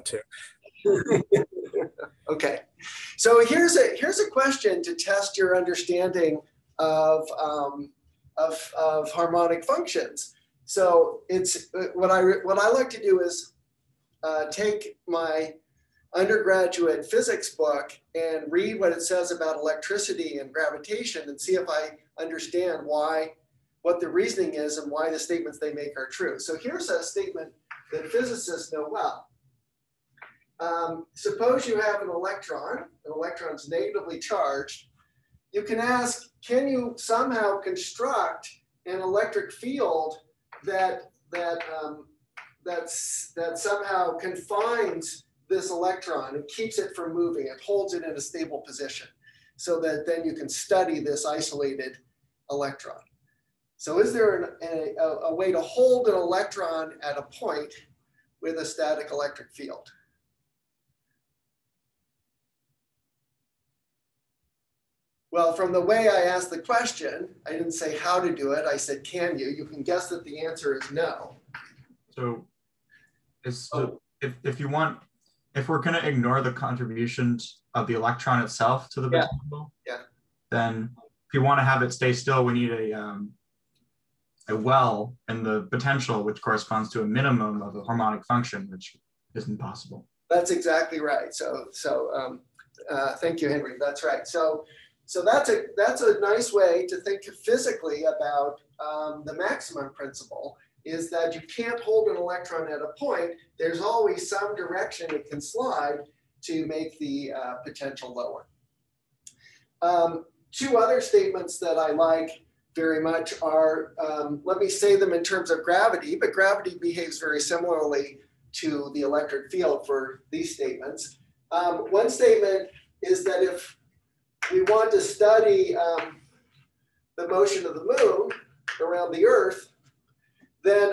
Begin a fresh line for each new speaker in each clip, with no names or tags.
too.
Okay, so here's a question to test your understanding of harmonic functions. So it's what I like to do is take my undergraduate physics book and read what it says about electricity and gravitation and see if I understand what the reasoning is and why the statements they make are true. So here's a statement that physicists know well. Suppose you have an electron's negatively charged. You can ask, can you somehow construct an electric field that somehow confines this electron and keeps it from moving, it holds it in a stable position, so that then you can study this isolated electron. So is there a way to hold an electron at a point with a static electric field? Well, from the way I asked the question, I didn't say how to do it. I said, can you? You can guess that the answer is no.
So, if we're going to ignore the contributions of the electron itself to the potential, then if you want to have it stay still, we need a well in the potential, which corresponds to a minimum of a harmonic function, which isn't possible.
That's exactly right. So thank you, Henry. That's right. So that's a nice way to think physically about the maximum principle, is that you can't hold an electron at a point. There's always some direction it can slide to make the potential lower. Two other statements that I like very much are, let me say them in terms of gravity, but gravity behaves very similarly to the electric field for these statements. One statement is that if we want to study the motion of the moon around the Earth, then,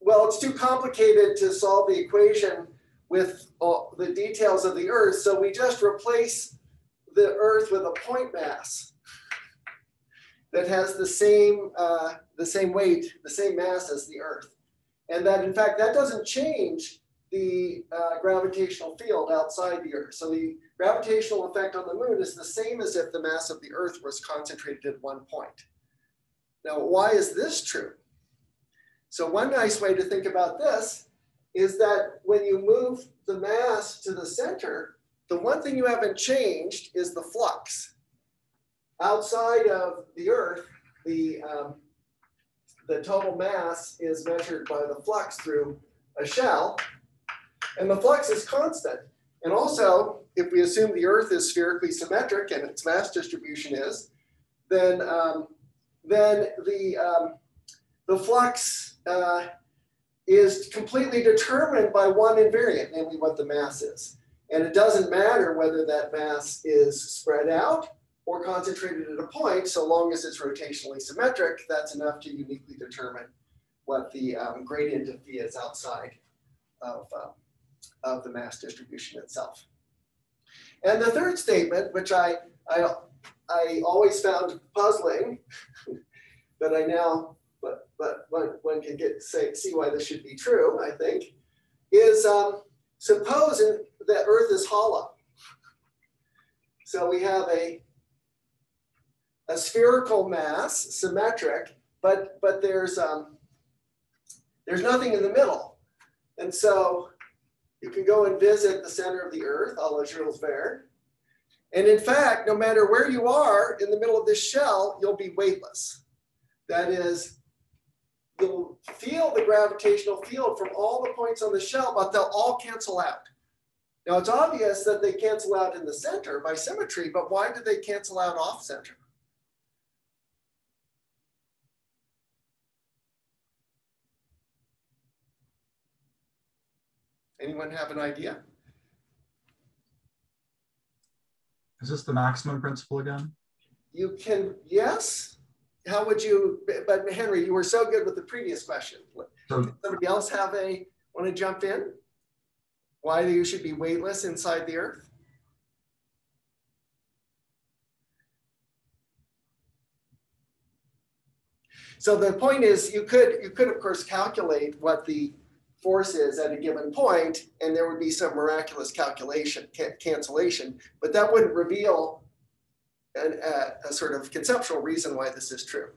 well, it's too complicated to solve the equation with all the details of the Earth, so we just replace the Earth with a point mass that has the same weight, the same mass as the Earth. And that, in fact, that doesn't change the gravitational field outside the Earth. So the gravitational effect on the moon is the same as if the mass of the Earth was concentrated at one point. Now, why is this true? So one nice way to think about this is that when you move the mass to the center, the one thing you haven't changed is the flux. Outside of the Earth, the total mass is measured by the flux through a shell, and the flux is constant. And also, if we assume the Earth is spherically symmetric and its mass distribution is, then the flux is completely determined by one invariant, namely what the mass is. And it doesn't matter whether that mass is spread out or concentrated at a point, so long as it's rotationally symmetric. That's enough to uniquely determine what the gradient of phi is outside of the mass distribution itself. And the third statement, which I always found puzzling, but I now, but one can see why this should be true, I think, is suppose that Earth is hollow. So we have a spherical mass, symmetric, but there's nothing in the middle. And so you can go and visit the center of the Earth, a la Jules Verne. And in fact, no matter where you are in the middle of this shell, you'll be weightless. That is, you'll feel the gravitational field from all the points on the shell, but they'll all cancel out. Now, it's obvious that they cancel out in the center by symmetry, but why do they cancel out off center? Anyone have an idea?
Is this the maximum principle again?
You can, yes. How would you, but Henry, you were so good with the previous question.
So,
somebody else want to jump in? Why you should be weightless inside the Earth? So the point is, you could of course calculate what the force is at a given point, and there would be some miraculous cancellation, but that wouldn't reveal a sort of conceptual reason why this is true.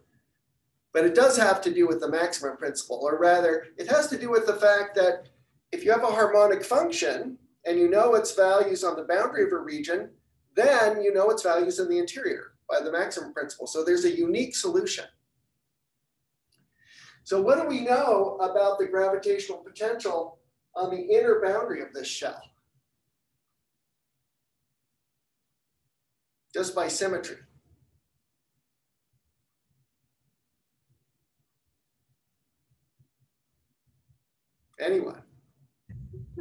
But it does have to do with the maximum principle, or rather, it has to do with the fact that if you have a harmonic function and you know its values on the boundary of a region, then you know its values in the interior by the maximum principle. So there's a unique solution. So what do we know about the gravitational potential on the inner boundary of this shell? Just by symmetry. Anyone?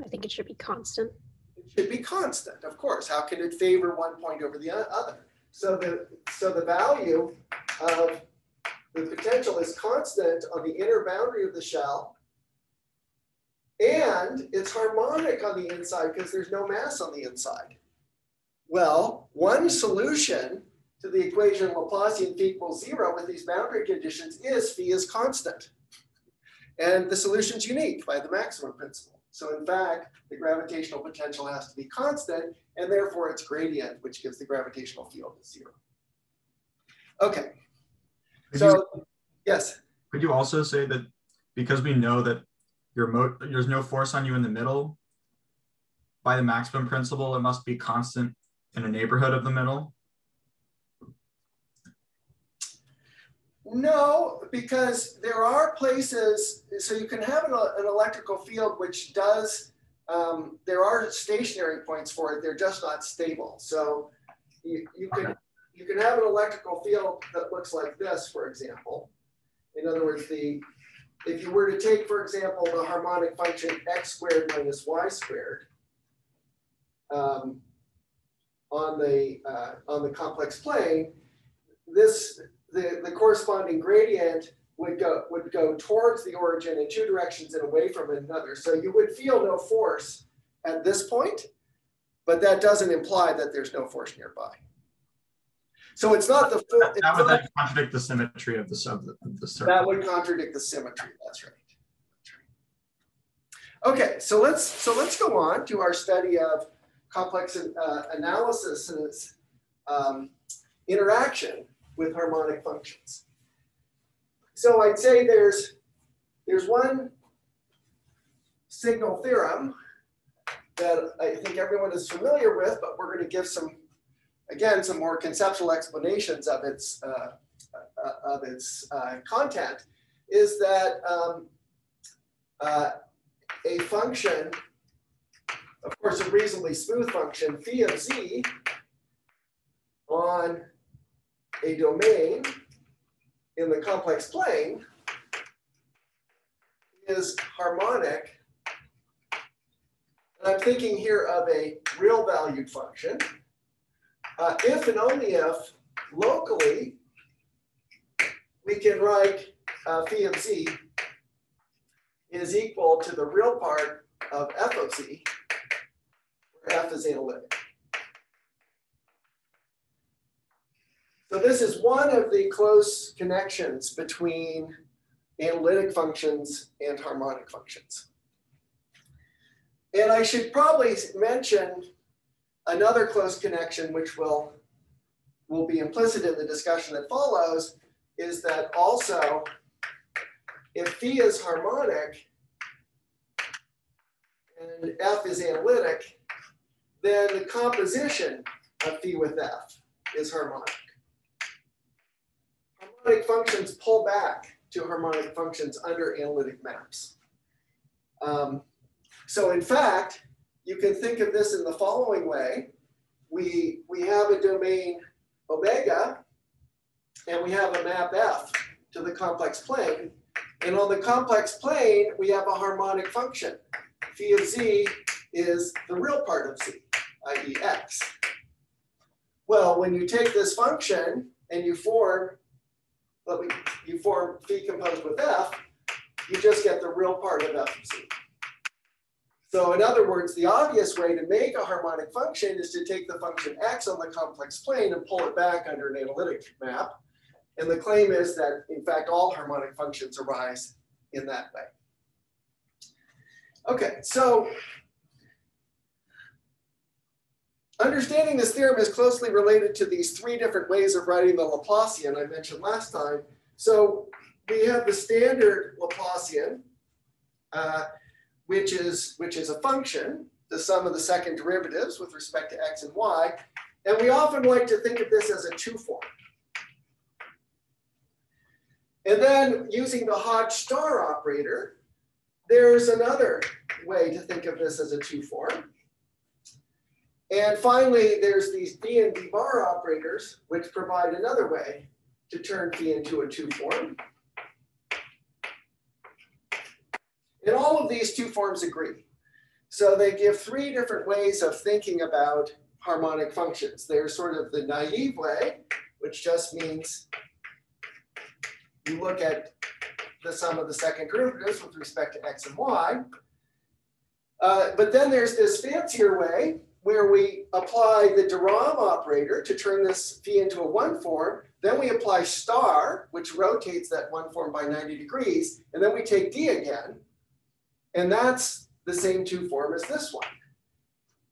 I think it should be constant.
It should be constant, of course. How can it favor one point over the other? So the value of the potential is constant on the inner boundary of the shell, and it's harmonic on the inside because there's no mass on the inside. Well, one solution to the equation Laplacian phi equals 0 with these boundary conditions is phi is constant. And the solution's unique by the maximum principle. So in fact, the gravitational potential has to be constant, and therefore its gradient, which gives the gravitational field, is 0. Okay. Yes.
Could you also say that because we know that there's no force on you in the middle, by the maximum principle, it must be constant in a neighborhood of the middle?
No, because there are places, so you can have an electrical field which does, there are stationary points for it, they're just not stable. So you can have an electrical field that looks like this, for example. In other words, if you were to take, for example, the harmonic function x squared minus y squared on the complex plane, the corresponding gradient would go towards the origin in two directions and away from another. So you would feel no force at this point, but that doesn't imply that there's no force nearby. So it's not the full.
That would then contradict the symmetry of the circle.
That would contradict the symmetry. That's right. Okay, so let's go on to our study of complex analysis and its interaction with harmonic functions. So I'd say there's one signal theorem that I think everyone is familiar with, but we're going to give some more conceptual explanations of its content. Is that a function, of course, a reasonably smooth function, phi of z on a domain in the complex plane is harmonic. And I'm thinking here of a real valued function. If and only if locally we can write phi of z is equal to the real part of f of z, where f is analytic. So this is one of the close connections between analytic functions and harmonic functions. And I should probably mention another close connection, which will be implicit in the discussion that follows, is that also if phi is harmonic and f is analytic, then the composition of phi with f is harmonic. Harmonic functions pull back to harmonic functions under analytic maps. So in fact, you can think of this in the following way. We have a domain omega, and we have a map f to the complex plane. And on the complex plane, we have a harmonic function. Phi of z is the real part of z, i.e. x. Well, when you take this function and you form phi composed with f, you just get the real part of f of z. So in other words, the obvious way to make a harmonic function is to take the function x on the complex plane and pull it back under an analytic map. And the claim is that, in fact, all harmonic functions arise in that way. Okay, so understanding this theorem is closely related to these three different ways of writing the Laplacian I mentioned last time. So we have the standard Laplacian, which is a function, the sum of the second derivatives with respect to x and y. And we often like to think of this as a two form. And then using the Hodge star operator, there's another way to think of this as a two form. And finally, there's these d and d bar operators, which provide another way to turn phi into a two form. And all of these two forms agree. So they give three different ways of thinking about harmonic functions. There's sort of the naive way, which just means you look at the sum of the second derivatives with respect to x and y. But then there's this fancier way where we apply the Theorem operator to turn this phi into a one form. Then we apply star, which rotates that one form by 90 degrees. And then we take d again. And that's the same two form as this one.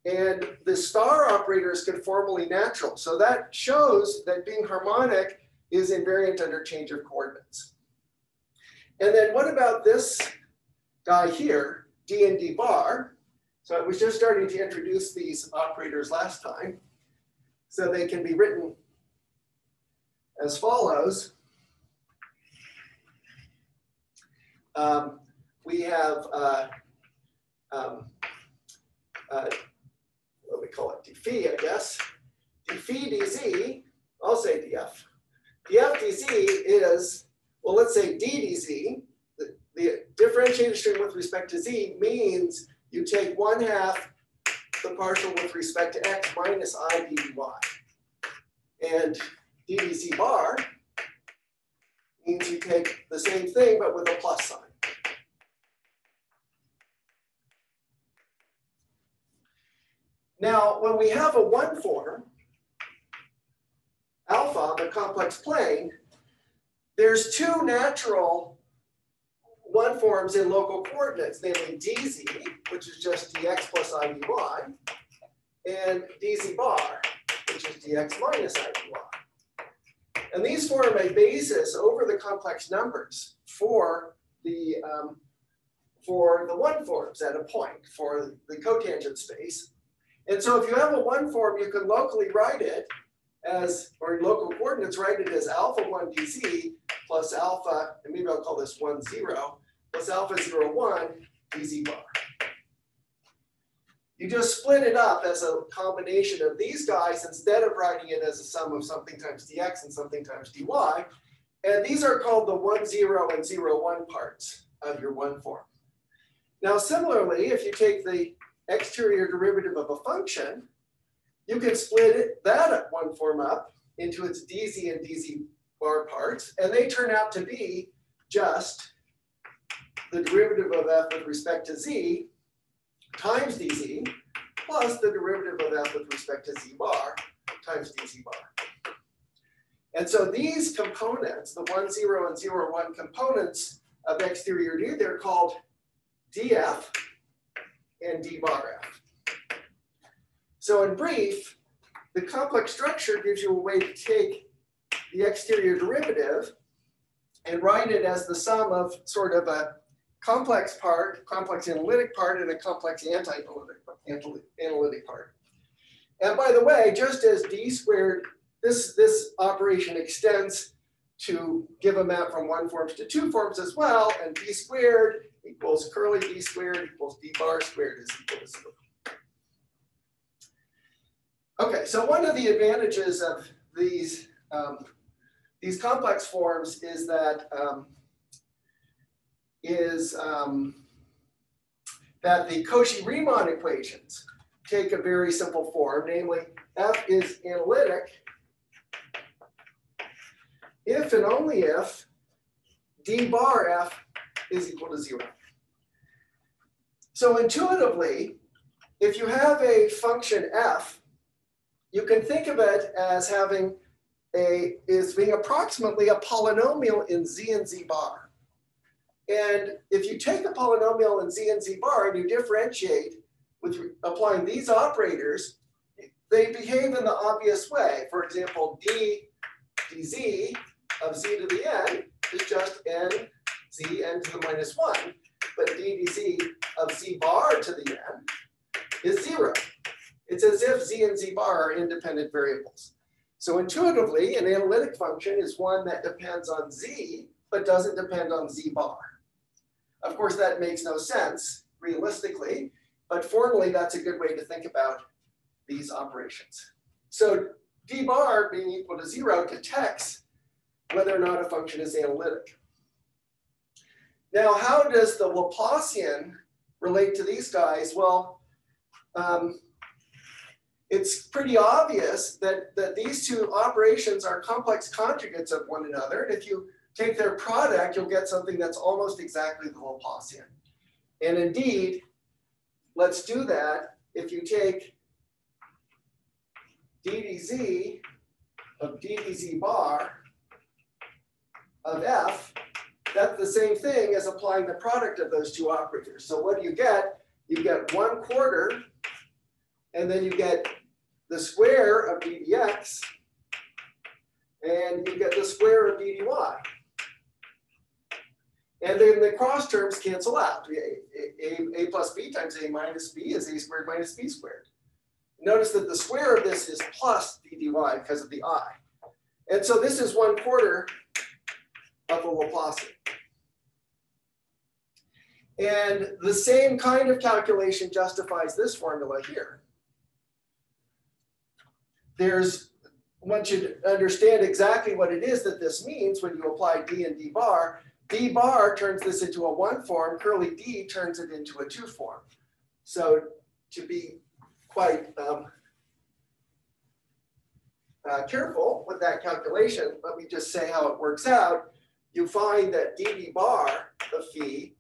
And the star operator is conformally natural. So that shows that being harmonic is invariant under change of coordinates. And then what about this guy here, d and d bar? So I was just starting to introduce these operators last time. So they can be written as follows. We have, what we call it, d phi, I guess. D phi dz, I'll say df. Df dz is, well, let's say d dz. The differentiated stream with respect to z means you take 1/2 the partial with respect to x minus I d dy. And d dz bar means you take the same thing but with a plus sign. Now, when we have a one form, alpha, the complex plane, there's two natural one forms in local coordinates, namely dz, which is just dx plus I dy, and dz bar, which is dx minus I dy. And these form a basis over the complex numbers for the one forms at a point, for the cotangent space. And so if you have a one form, you can locally write it as, or in local coordinates, write it as alpha 1 dz plus alpha, and maybe I'll call this 1, 0, plus alpha 0, 1 dz bar. You just split it up as a combination of these guys instead of writing it as a sum of something times dx and something times dy. And these are called the 1, 0 and 0, 1 parts of your one form. Now, similarly, if you take the exterior derivative of a function, you can split that one form up into its dz and dz bar parts, and they turn out to be just the derivative of f with respect to z times dz plus the derivative of f with respect to z bar times dz bar. And so these components, the 1, 0 and 0, 1 components of exterior d, they're called df and d bar f. So in brief, the complex structure gives you a way to take the exterior derivative and write it as the sum of sort of a complex part, complex analytic part, and a complex anti-analytic part. And by the way, just as d squared, this operation extends to give a map from one forms to two forms as well, and d squared equals curly d squared equals d bar squared is equal to 0. Okay, so one of the advantages of these complex forms is that that the Cauchy-Riemann equations take a very simple form, namely f is analytic if and only if d bar f is equal to 0. So intuitively, if you have a function f, you can think of it as being approximately a polynomial in z and z bar. And if you take a polynomial in z and z bar and you differentiate with applying these operators, they behave in the obvious way. For example, d dz of z to the n is just n z n to the minus 1. But d dz of z bar to the n is 0. It's as if z and z bar are independent variables. So intuitively, an analytic function is one that depends on z, but doesn't depend on z bar. Of course, that makes no sense realistically, but formally, that's a good way to think about these operations. So d bar being equal to 0 detects whether or not a function is analytic. Now, how does the Laplacian relate to these guys? Well, it's pretty obvious that these two operations are complex conjugates of one another. And if you take their product, you'll get something that's almost exactly the Laplacian. And indeed, let's do that. If you take d dz of d dz bar of f, that's the same thing as applying the product of those two operators. So what do you get? You get 1/4, and then you get the square of d dx, and you get the square of d dy. And then the cross terms cancel out. A plus b times a minus b is a squared minus b squared. Notice that the square of this is plus d dy because of the I. And so this is 1/4 of the Laplacian. And the same kind of calculation justifies this formula here. One should understand exactly what it is that this means when you apply d and d bar. D bar turns this into a 1 form, curly d turns it into a 2 form. So to be quite careful with that calculation, let me just say how it works out. You find that d bar of phi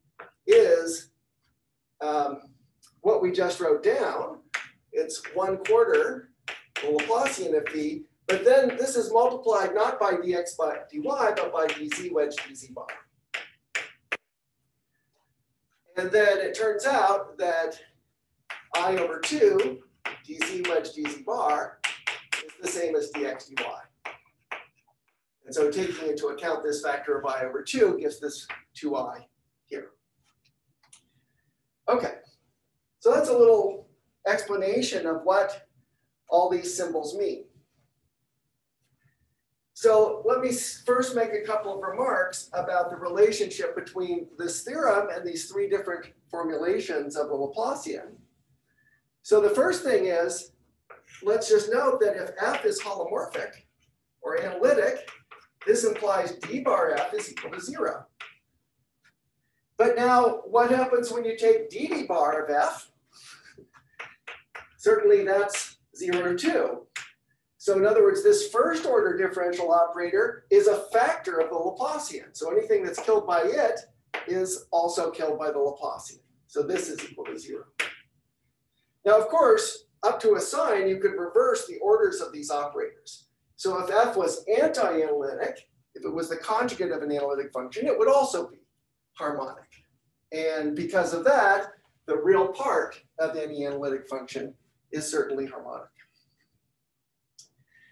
is what we just wrote down. It's 1/4 the Laplacian of phi, but then this is multiplied not by dx by dy, but by dz wedge dz bar. And then it turns out that I over 2 dz wedge dz bar is the same as dx dy. And so taking into account this factor of I over 2 gives this 2i here. Okay, so that's a little explanation of what all these symbols mean. So let me first make a couple of remarks about the relationship between this theorem and these three different formulations of the Laplacian. So the first thing is, let's just note that if f is holomorphic or analytic, this implies d bar f is equal to 0. But now what happens when you take dd bar of f? Certainly that's 0 to 2. So in other words, this first order differential operator is a factor of the Laplacian. So anything that's killed by it is also killed by the Laplacian. So this is equal to 0. Now, of course, up to a sign, you could reverse the orders of these operators. So if f was anti-analytic, if it was the conjugate of an analytic function, it would also be harmonic. And because of that, the real part of any analytic function is certainly harmonic.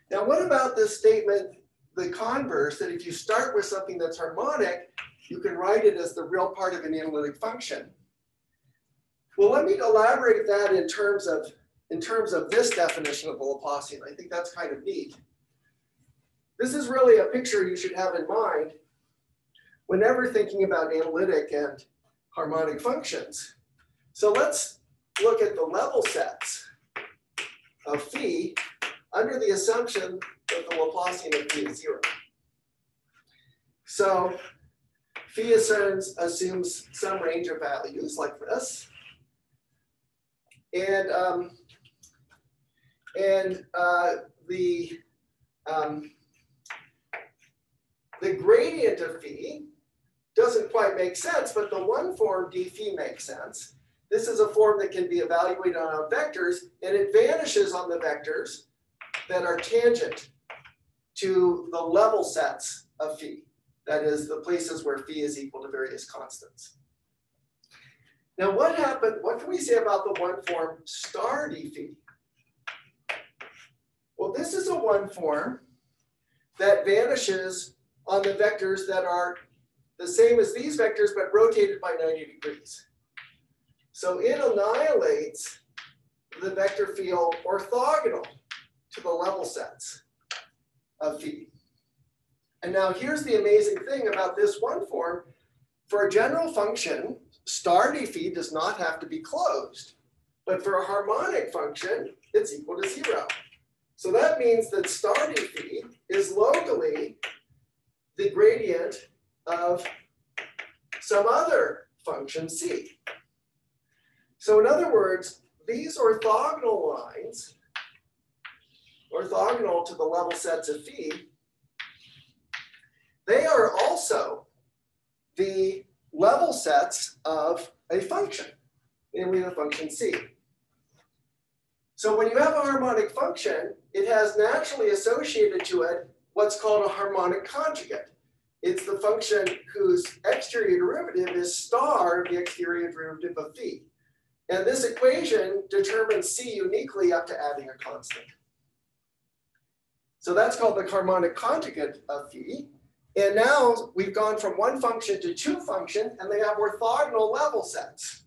Now, what about this statement, the converse, that if you start with something that's harmonic, you can write it as the real part of an analytic function? Well, let me elaborate that in terms of this definition of the Laplacian. I think that's kind of neat. This is really a picture you should have in mind whenever thinking about analytic and harmonic functions. So let's look at the level sets of phi under the assumption that the Laplacian of phi is 0. So phi assumes some range of values like this. And the gradient of phi doesn't quite make sense, but the one form d phi makes sense. This is a form that can be evaluated on vectors, and it vanishes on the vectors that are tangent to the level sets of phi. That is, the places where phi is equal to various constants. Now what can we say about the one form star d phi? Well, this is a one form that vanishes on the vectors that are the same as these vectors, but rotated by 90 degrees. So it annihilates the vector field orthogonal to the level sets of phi. And now here's the amazing thing about this one form. For a general function, star d phi does not have to be closed. But for a harmonic function, it's equal to 0. So that means that star d phi is locally the gradient of some other function c. So in other words, these orthogonal lines, orthogonal to the level sets of phi, they are also the level sets of a function, namely the function c. So when you have a harmonic function, it has naturally associated to it what's called a harmonic conjugate. It's the function whose exterior derivative is star of the exterior derivative of phi. And this equation determines c uniquely up to adding a constant. So that's called the harmonic conjugate of phi. And now we've gone from one function to two functions, and they have orthogonal level sets.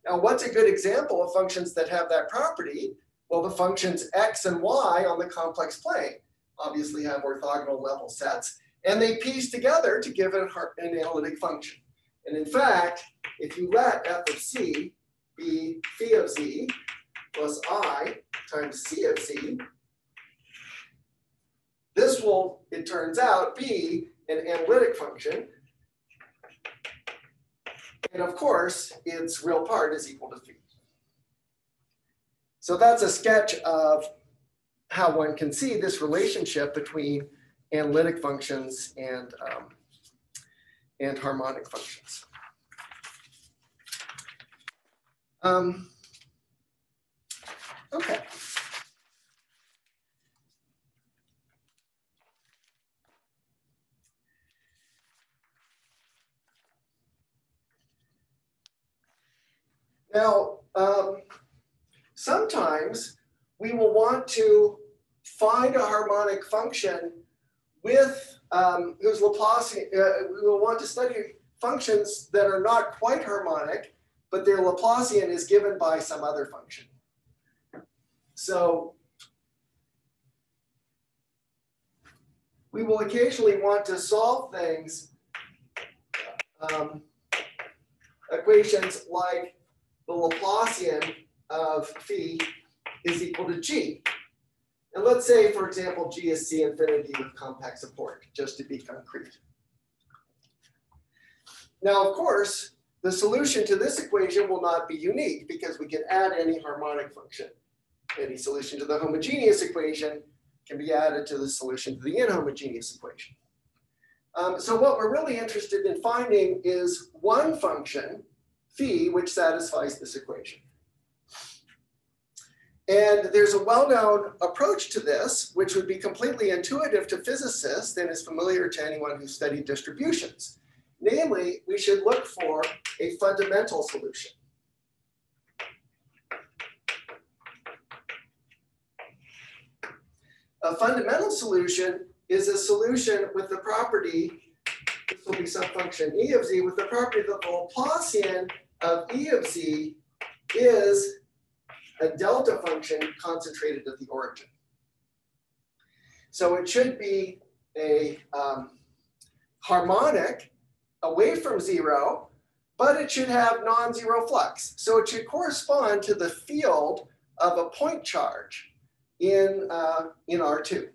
Now, what's a good example of functions that have that property? Well, the functions x and y on the complex plane obviously have orthogonal level sets, and they piece together to give an analytic function. And in fact, if you let f of c be phi of z plus I times c of z, this will, it turns out, be an analytic function. And of course, its real part is equal to phi. So that's a sketch of how one can see this relationship between analytic functions and harmonic functions. Okay. Now, sometimes we will want to find a harmonic function with whose Laplacian. We will want to study functions that are not quite harmonic, but their Laplacian is given by some other function. So we will occasionally want to solve things, equations like the Laplacian of phi is equal to g. And let's say, for example, g is c infinity with compact support, just to be concrete. Now, of course, the solution to this equation will not be unique because we can add any harmonic function. Any solution to the homogeneous equation can be added to the solution to the inhomogeneous equation. So what we're really interested in finding is one function, phi, which satisfies this equation. And there's a well-known approach to this, which would be completely intuitive to physicists and is familiar to anyone who's studied distributions. Namely, we should look for a fundamental solution. A fundamental solution is a solution with the property, this will be some function e of z, with the property that the Laplacian of e of z is a delta function concentrated at the origin. So it should be a harmonic away from 0, but it should have non-zero flux. So it should correspond to the field of a point charge in R2.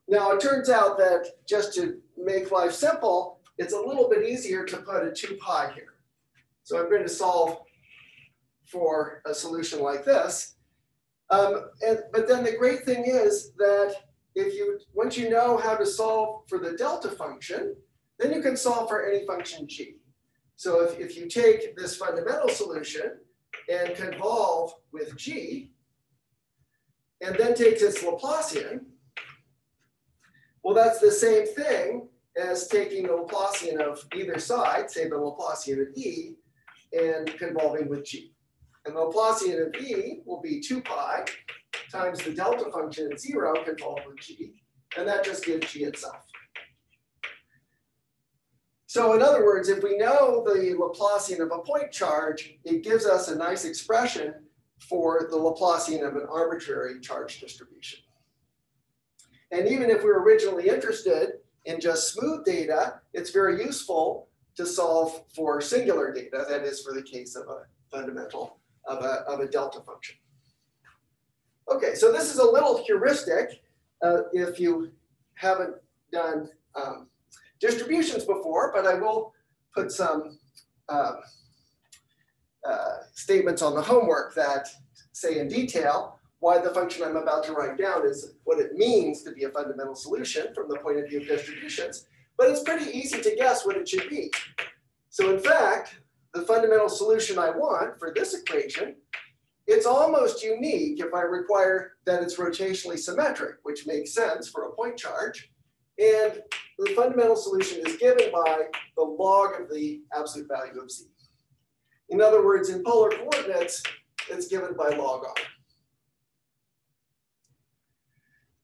Now it turns out that just to make life simple, it's a little bit easier to put a 2 pi here. So I'm going to solve for a solution like this. But then the great thing is that once you know how to solve for the delta function, then you can solve for any function g. So if you take this fundamental solution and convolve with g, and then take its Laplacian, well, that's the same thing as taking the Laplacian of either side, say the Laplacian of E, and convolving with G. And the Laplacian of E will be 2 pi times the delta function at 0 convolved with G, and that just gives G itself. So in other words, if we know the Laplacian of a point charge, it gives us a nice expression for the Laplacian of an arbitrary charge distribution. And even if we were originally interested in just smooth data, it's very useful to solve for singular data, that is for the case of a fundamental of a delta function. Okay, so this is a little heuristic if you haven't done distributions before, but I will put some statements on the homework that say in detail why the function I'm about to write down is what it means to be a fundamental solution from the point of view of distributions, but it's pretty easy to guess what it should be. So in fact, the fundamental solution I want for this equation, it's almost unique if I require that it's rotationally symmetric, which makes sense for a point charge. And the fundamental solution is given by the log of the absolute value of z. In other words, in polar coordinates, it's given by log r.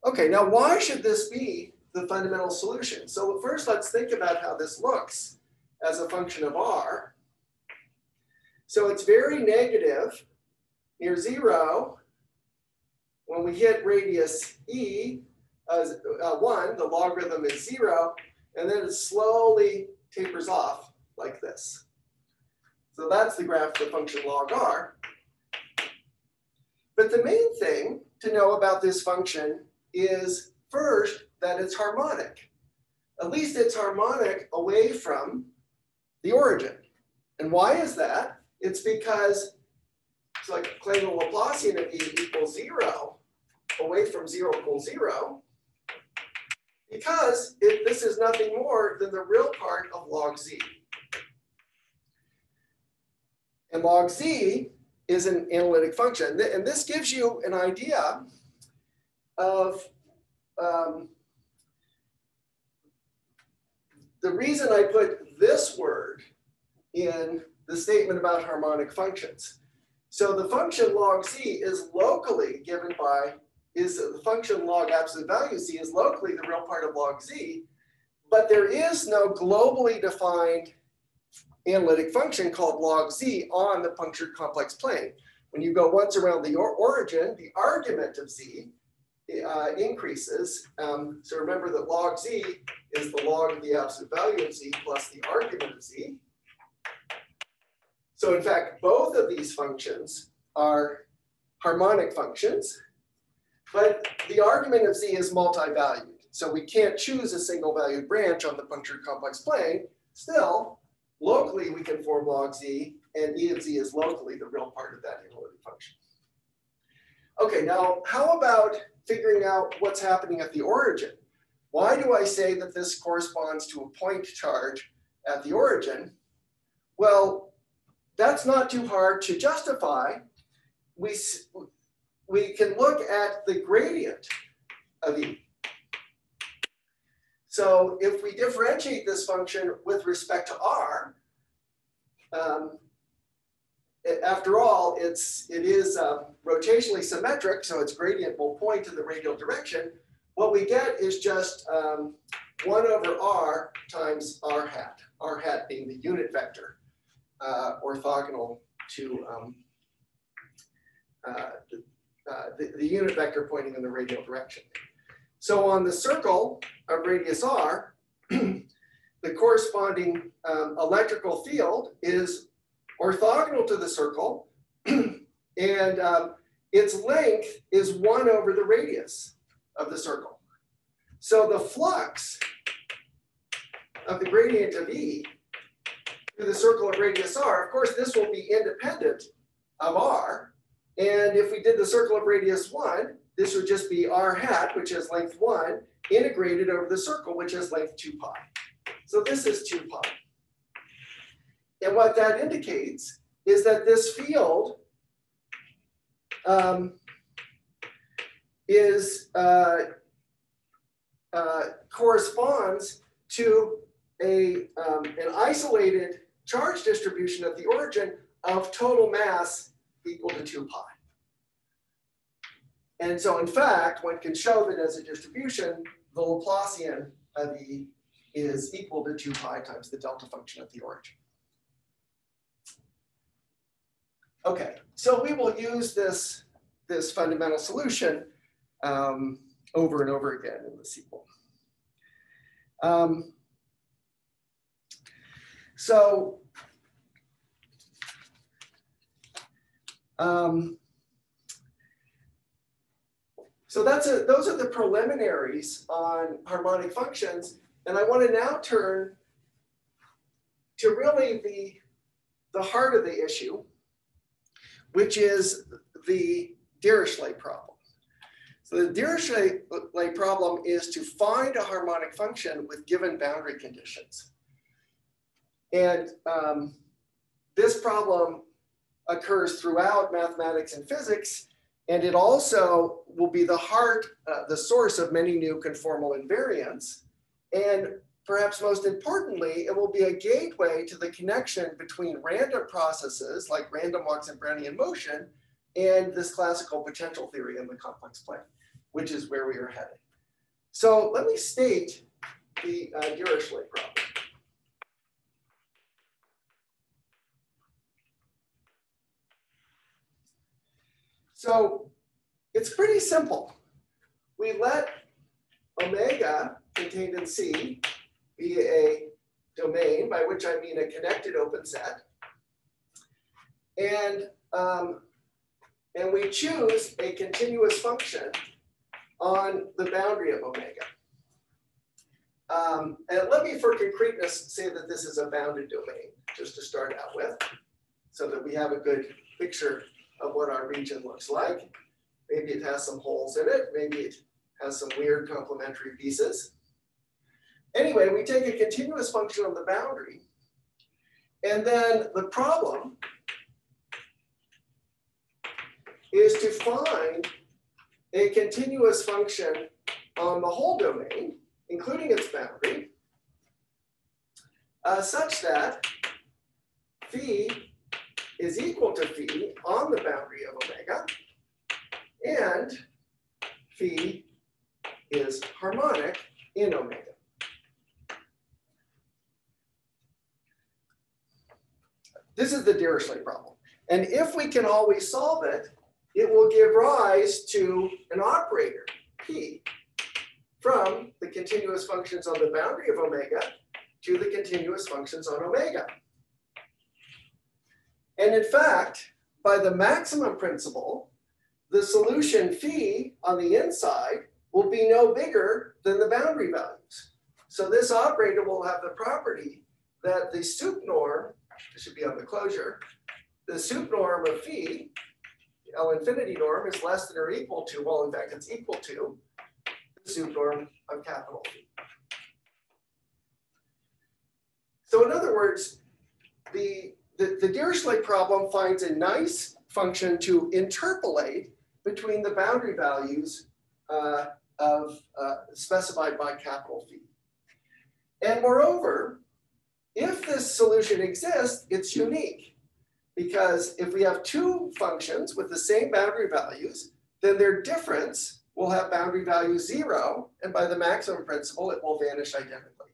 Okay, now why should this be the fundamental solution? So first, let's think about how this looks as a function of r. So it's very negative near 0 when we hit radius e. 1, the logarithm is 0, and then it slowly tapers off like this. So that's the graph of the function log r. But the main thing to know about this function is first that it's harmonic. At least it's harmonic away from the origin. And why is that? It's because it's like claim the Laplacian of E equals 0 away from 0 equals 0. Because this is nothing more than the real part of log z. And log z is an analytic function. And this gives you an idea of the reason I put this word in the statement about harmonic functions. So the function log z is locally given by the function log absolute value z is locally the real part of log z, but there is no globally defined analytic function called log z on the punctured complex plane. When you go once around the origin, the argument of z increases. So remember that log z is the log of the absolute value of z plus the argument of z. So in fact, both of these functions are harmonic functions. But the argument of z is multi-valued. So we can't choose a single valued branch on the punctured complex plane. Still, locally we can form log z, and e of z is locally the real part of that analytic function. Okay, now how about figuring out what's happening at the origin? Why do I say that this corresponds to a point charge at the origin? Well, that's not too hard to justify. We can look at the gradient of E. So if we differentiate this function with respect to R, after all, it is rotationally symmetric, so its gradient will point in the radial direction. What we get is just 1 over R times R hat being the unit vector, orthogonal to the unit vector pointing in the radial direction. So on the circle of radius r, the corresponding electrical field is orthogonal to the circle, and its length is 1 over the radius of the circle. So the flux of the gradient of E through the circle of radius r, of course, this will be independent of r. And if we did the circle of radius 1, this would just be r hat, which is length 1, integrated over the circle, which is length 2 pi. So this is 2 pi. And what that indicates is that this field corresponds to an isolated charge distribution at the origin of total mass equal to 2 pi. And so in fact, one can show that as a distribution, the Laplacian of E is equal to 2 pi times the delta function at the origin. Okay, so we will use this fundamental solution over and over again in the sequel. So those are the preliminaries on harmonic functions, and I want to now turn to really the heart of the issue, which is the Dirichlet problem. So the Dirichlet problem is to find a harmonic function with given boundary conditions. And this problem occurs throughout mathematics and physics, and it also will be the source of many new conformal invariants. And perhaps most importantly, it will be a gateway to the connection between random processes like random walks in Brownian motion and this classical potential theory in the complex plane, which is where we are headed. So let me state the Dirichlet problem. So it's pretty simple. We let omega contained in C be a domain, by which I mean a connected open set. And we choose a continuous function on the boundary of omega. And let me, for concreteness, say that this is a bounded domain, just to start out with, so that we have a good picture of what our region looks like. Maybe it has some holes in it. Maybe it has some weird complementary pieces. Anyway, we take a continuous function on the boundary, and then the problem is to find a continuous function on the whole domain, including its boundary, such that phi is equal to phi on the boundary of omega, and phi is harmonic in omega. This is the Dirichlet problem. And if we can always solve it, it will give rise to an operator, P, from the continuous functions on the boundary of omega to the continuous functions on omega. And in fact, by the maximum principle, the solution phi on the inside will be no bigger than the boundary values. So this operator will have the property that the sup norm, this should be on the closure, the sup norm of phi, the L infinity norm, is less than or equal to, well, in fact, it's equal to the sup norm of capital Phi. So in other words, the Dirichlet problem finds a nice function to interpolate between the boundary values specified by capital Phi. And moreover, if this solution exists, it's unique, because if we have two functions with the same boundary values, then their difference will have boundary value 0, and by the maximum principle, it will vanish identically.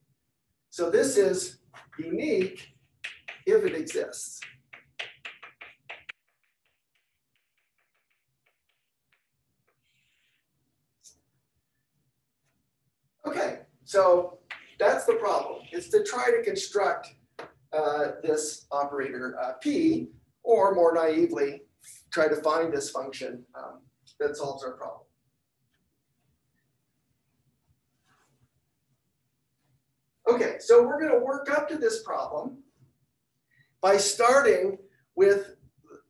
So this is unique if it exists. Okay, so that's the problem. It's to try to construct this operator P, or more naively, try to find this function that solves our problem. Okay, so we're going to work up to this problem by starting with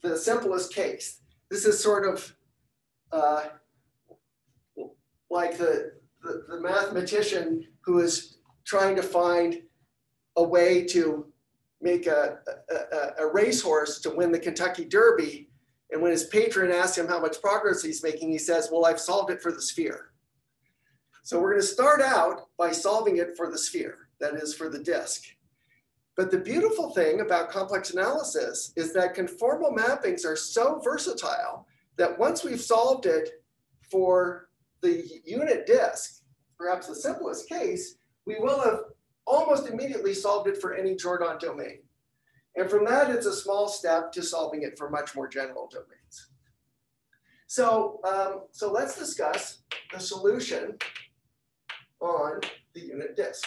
the simplest case. This is sort of like the mathematician who is trying to find a way to make a racehorse to win the Kentucky Derby. And when his patron asks him how much progress he's making, he says, well, I've solved it for the sphere. So we're going to start out by solving it for the sphere. that is for the disk. But the beautiful thing about complex analysis is that conformal mappings are so versatile that once we've solved it for the unit disk, perhaps the simplest case, we will have almost immediately solved it for any Jordan domain. And from that, it's a small step to solving it for much more general domains. So, so let's discuss the solution on the unit disk.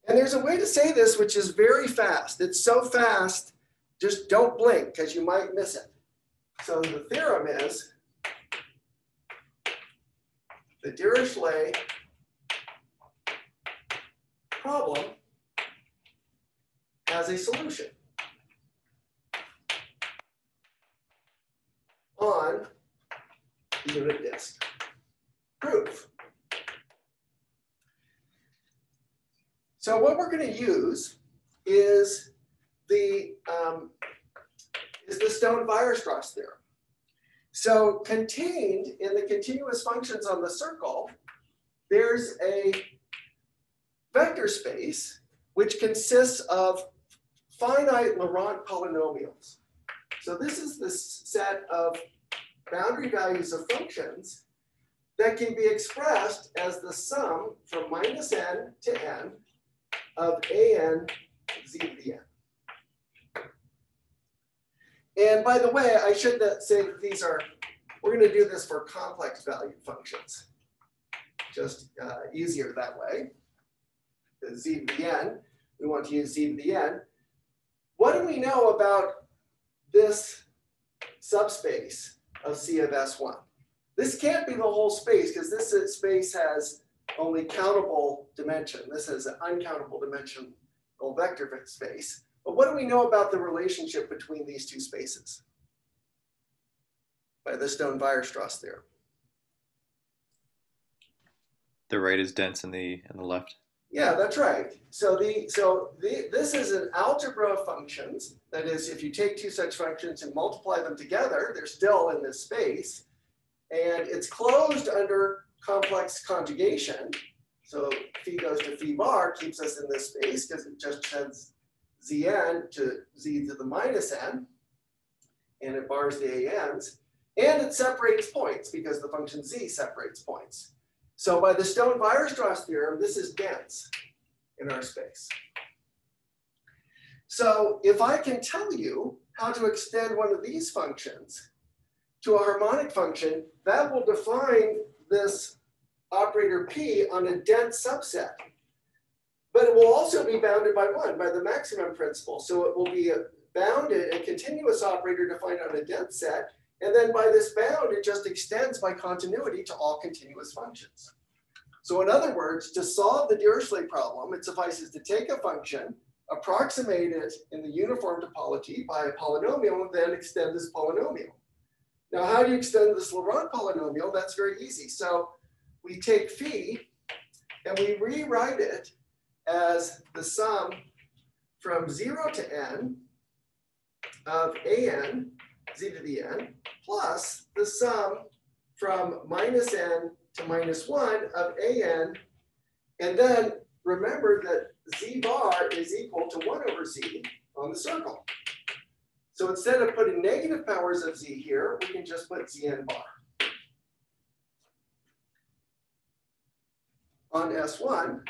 And there's a way to say this which is very fast. It's so fast, just don't blink because you might miss it. So the theorem is the Dirichlet problem has a solution on the unit disk. Proof. So what we're going to use is the Stone-Weierstrass theorem. So contained in the continuous functions on the circle, there's a vector space which consists of finite Laurent polynomials. So this is the set of boundary values of functions that can be expressed as the sum from minus n to n of an z to the n. And by the way, I should say that these are, we're going to do this for complex valued functions. Just easier that way. The z to the n, we want to use z to the n. What do we know about this subspace of C of S1? This can't be the whole space because this space has only countable dimension. This is an uncountable dimensional vector space. But what do we know about the relationship between these two spaces by the Stone-Weierstrass theorem?
The right is dense in the left.
Yeah, that's right. So this is an algebra of functions. That is, if you take two such functions and multiply them together, they're still in this space. And it's closed under complex conjugation. So phi goes to phi bar, keeps us in this space because it just sends Zn to z to the minus n, and it bars the an's, and it separates points because the function z separates points. So by the Stone-Weierstrass theorem, this is dense in our space. So if I can tell you how to extend one of these functions to a harmonic function, that will define this operator P on a dense subset. But it will also be bounded by one, by the maximum principle. So it will be bounded, a continuous operator defined on a dense set. And then by this bound, it just extends by continuity to all continuous functions. So in other words, to solve the Dirichlet problem, it suffices to take a function, approximate it in the uniform topology by a polynomial, and then extend this polynomial. Now, how do you extend this Laurent polynomial? That's very easy. So we take phi and we rewrite it as the sum from 0 to n of an z to the n plus the sum from minus n to minus 1 of an, and then remember that z bar is equal to 1 over z on the circle. So instead of putting negative powers of z here, we can just put zn bar on S1.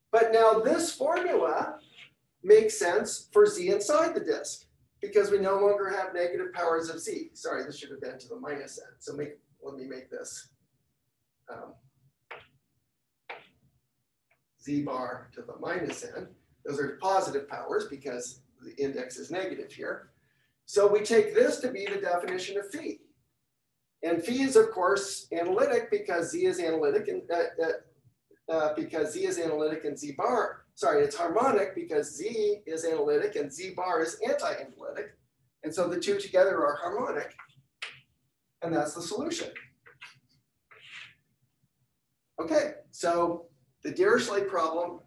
But now this formula makes sense for z inside the disk because we no longer have negative powers of z. Sorry, this should have been to the minus n. So let me make this z bar to the minus n. Those are positive powers because the index is negative here. So we take this to be the definition of phi. And phi is, of course, analytic because z is analytic and z bar, sorry, it's harmonic because z is analytic and z bar is anti-analytic. And so the two together are harmonic. And that's the solution. Okay, so the Dirichlet problem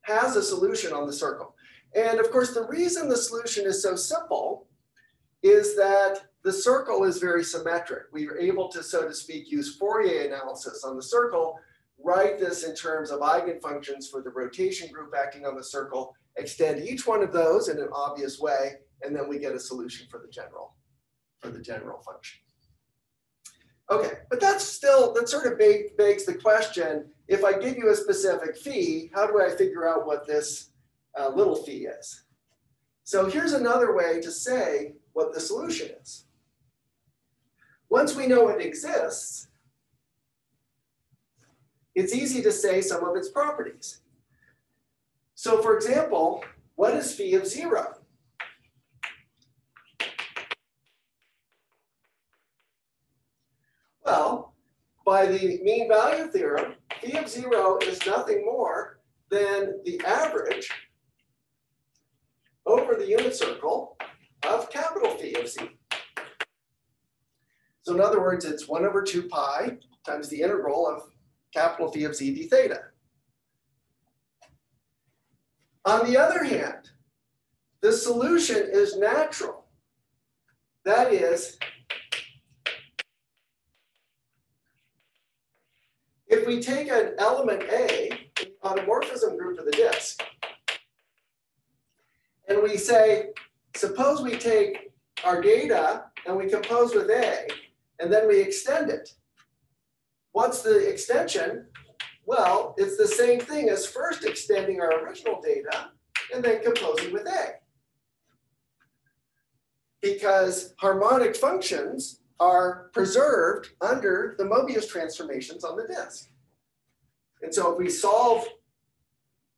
has a solution on the circle. And of course, the reason the solution is so simple is that the circle is very symmetric. We were able to, so to speak, use Fourier analysis on the circle, write this in terms of eigenfunctions for the rotation group acting on the circle, extend each one of those in an obvious way, and then we get a solution for the general function. Okay, but that sort of begs the question, if I give you a specific phi, how do I figure out what this little phi is? So here's another way to say what the solution is. Once we know it exists, it's easy to say some of its properties. So for example, what is phi of 0? Well, by the mean value theorem, phi of 0 is nothing more than the average over the unit circle of capital phi of z. So in other words, it's 1 over 2 pi times the integral of capital phi of z d theta. On the other hand, the solution is natural. That is, if we take an element A, the automorphism group of the disk, and we say, suppose we take our data and we compose with A, and then we extend it. What's the extension? Well, it's the same thing as first extending our original data and then composing with A. Because harmonic functions are preserved under the Mobius transformations on the disk. And so if we solve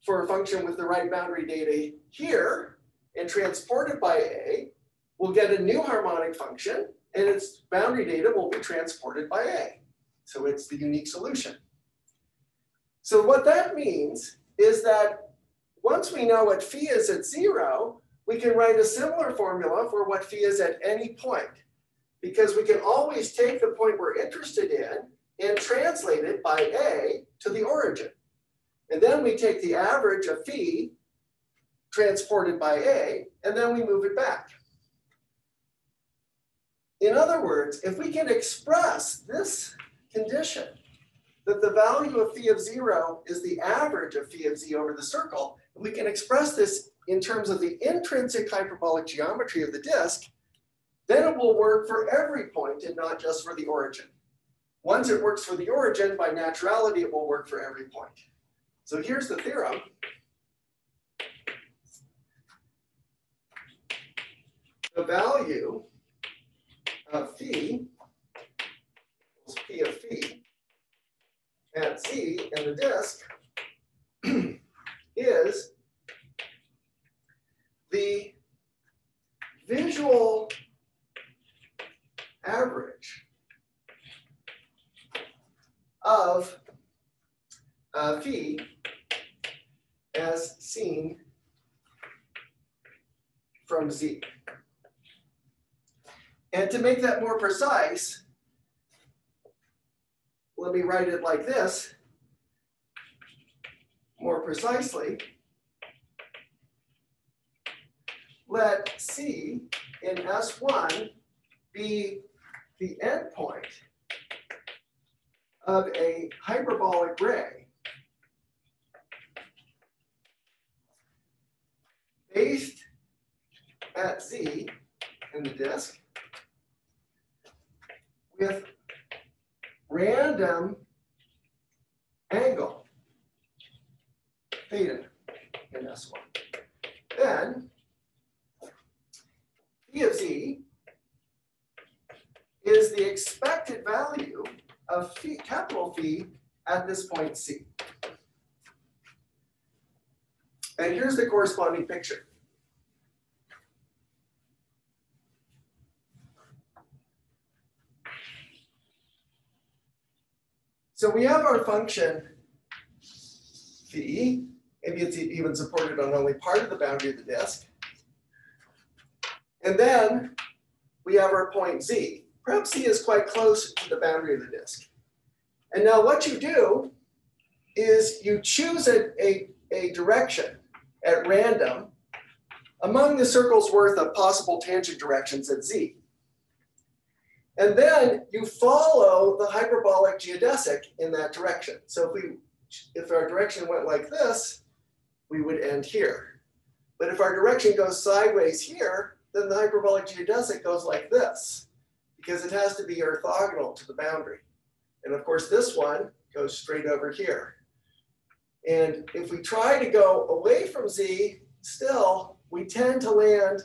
for a function with the right boundary data here and transport it by A, we'll get a new harmonic function and its boundary data will be transported by A. So it's the unique solution. So what that means is that once we know what phi is at 0, we can write a similar formula for what phi is at any point, because we can always take the point we're interested in and translate it by A to the origin. And then we take the average of phi transported by A, and then we move it back. In other words, if we can express this condition, that the value of phi of 0 is the average of phi of z over the circle, and we can express this in terms of the intrinsic hyperbolic geometry of the disk, then it will work for every point and not just for the origin. Once it works for the origin, by naturality, it will work for every point. So here's the theorem. The value of phi equals p of phi at z in the disk is the visual average of phi as seen from z. And to make that more precise, let me write it like this. More precisely, let C in S1 be the endpoint of a hyperbolic ray based at Z in the disk with random angle theta in S1. Then phi of z is the expected value of phi, capital Phi at this point C. And here's the corresponding picture. So we have our function phi, maybe it's even supported on only part of the boundary of the disk. And then we have our point z. Perhaps z is quite close to the boundary of the disk. And now what you do is you choose a direction at random among the circle's worth of possible tangent directions at z. And then you follow the hyperbolic geodesic in that direction. So if our direction went like this, we would end here. But if our direction goes sideways here, then the hyperbolic geodesic goes like this, because it has to be orthogonal to the boundary. And of course, this one goes straight over here. And if we try to go away from z, still, we tend to land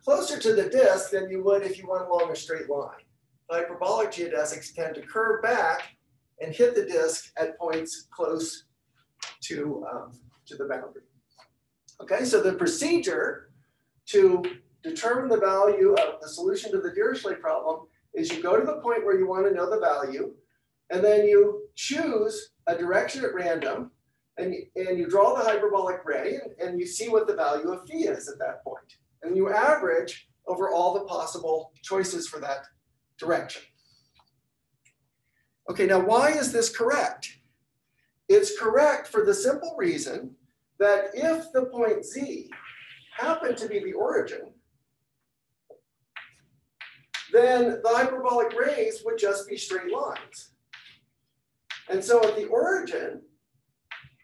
closer to the disk than you would if you went along a straight line. The hyperbolic geodesics tend to curve back and hit the disk at points close to the boundary. Okay, so the procedure to determine the value of the solution to the Dirichlet problem is you go to the point where you want to know the value, and then you choose a direction at random, and you draw the hyperbolic ray, and you see what the value of phi is at that point. And you average over all the possible choices for that direction. Okay, now why is this correct? It's correct for the simple reason that if the point z happened to be the origin, then the hyperbolic rays would just be straight lines. And so at the origin,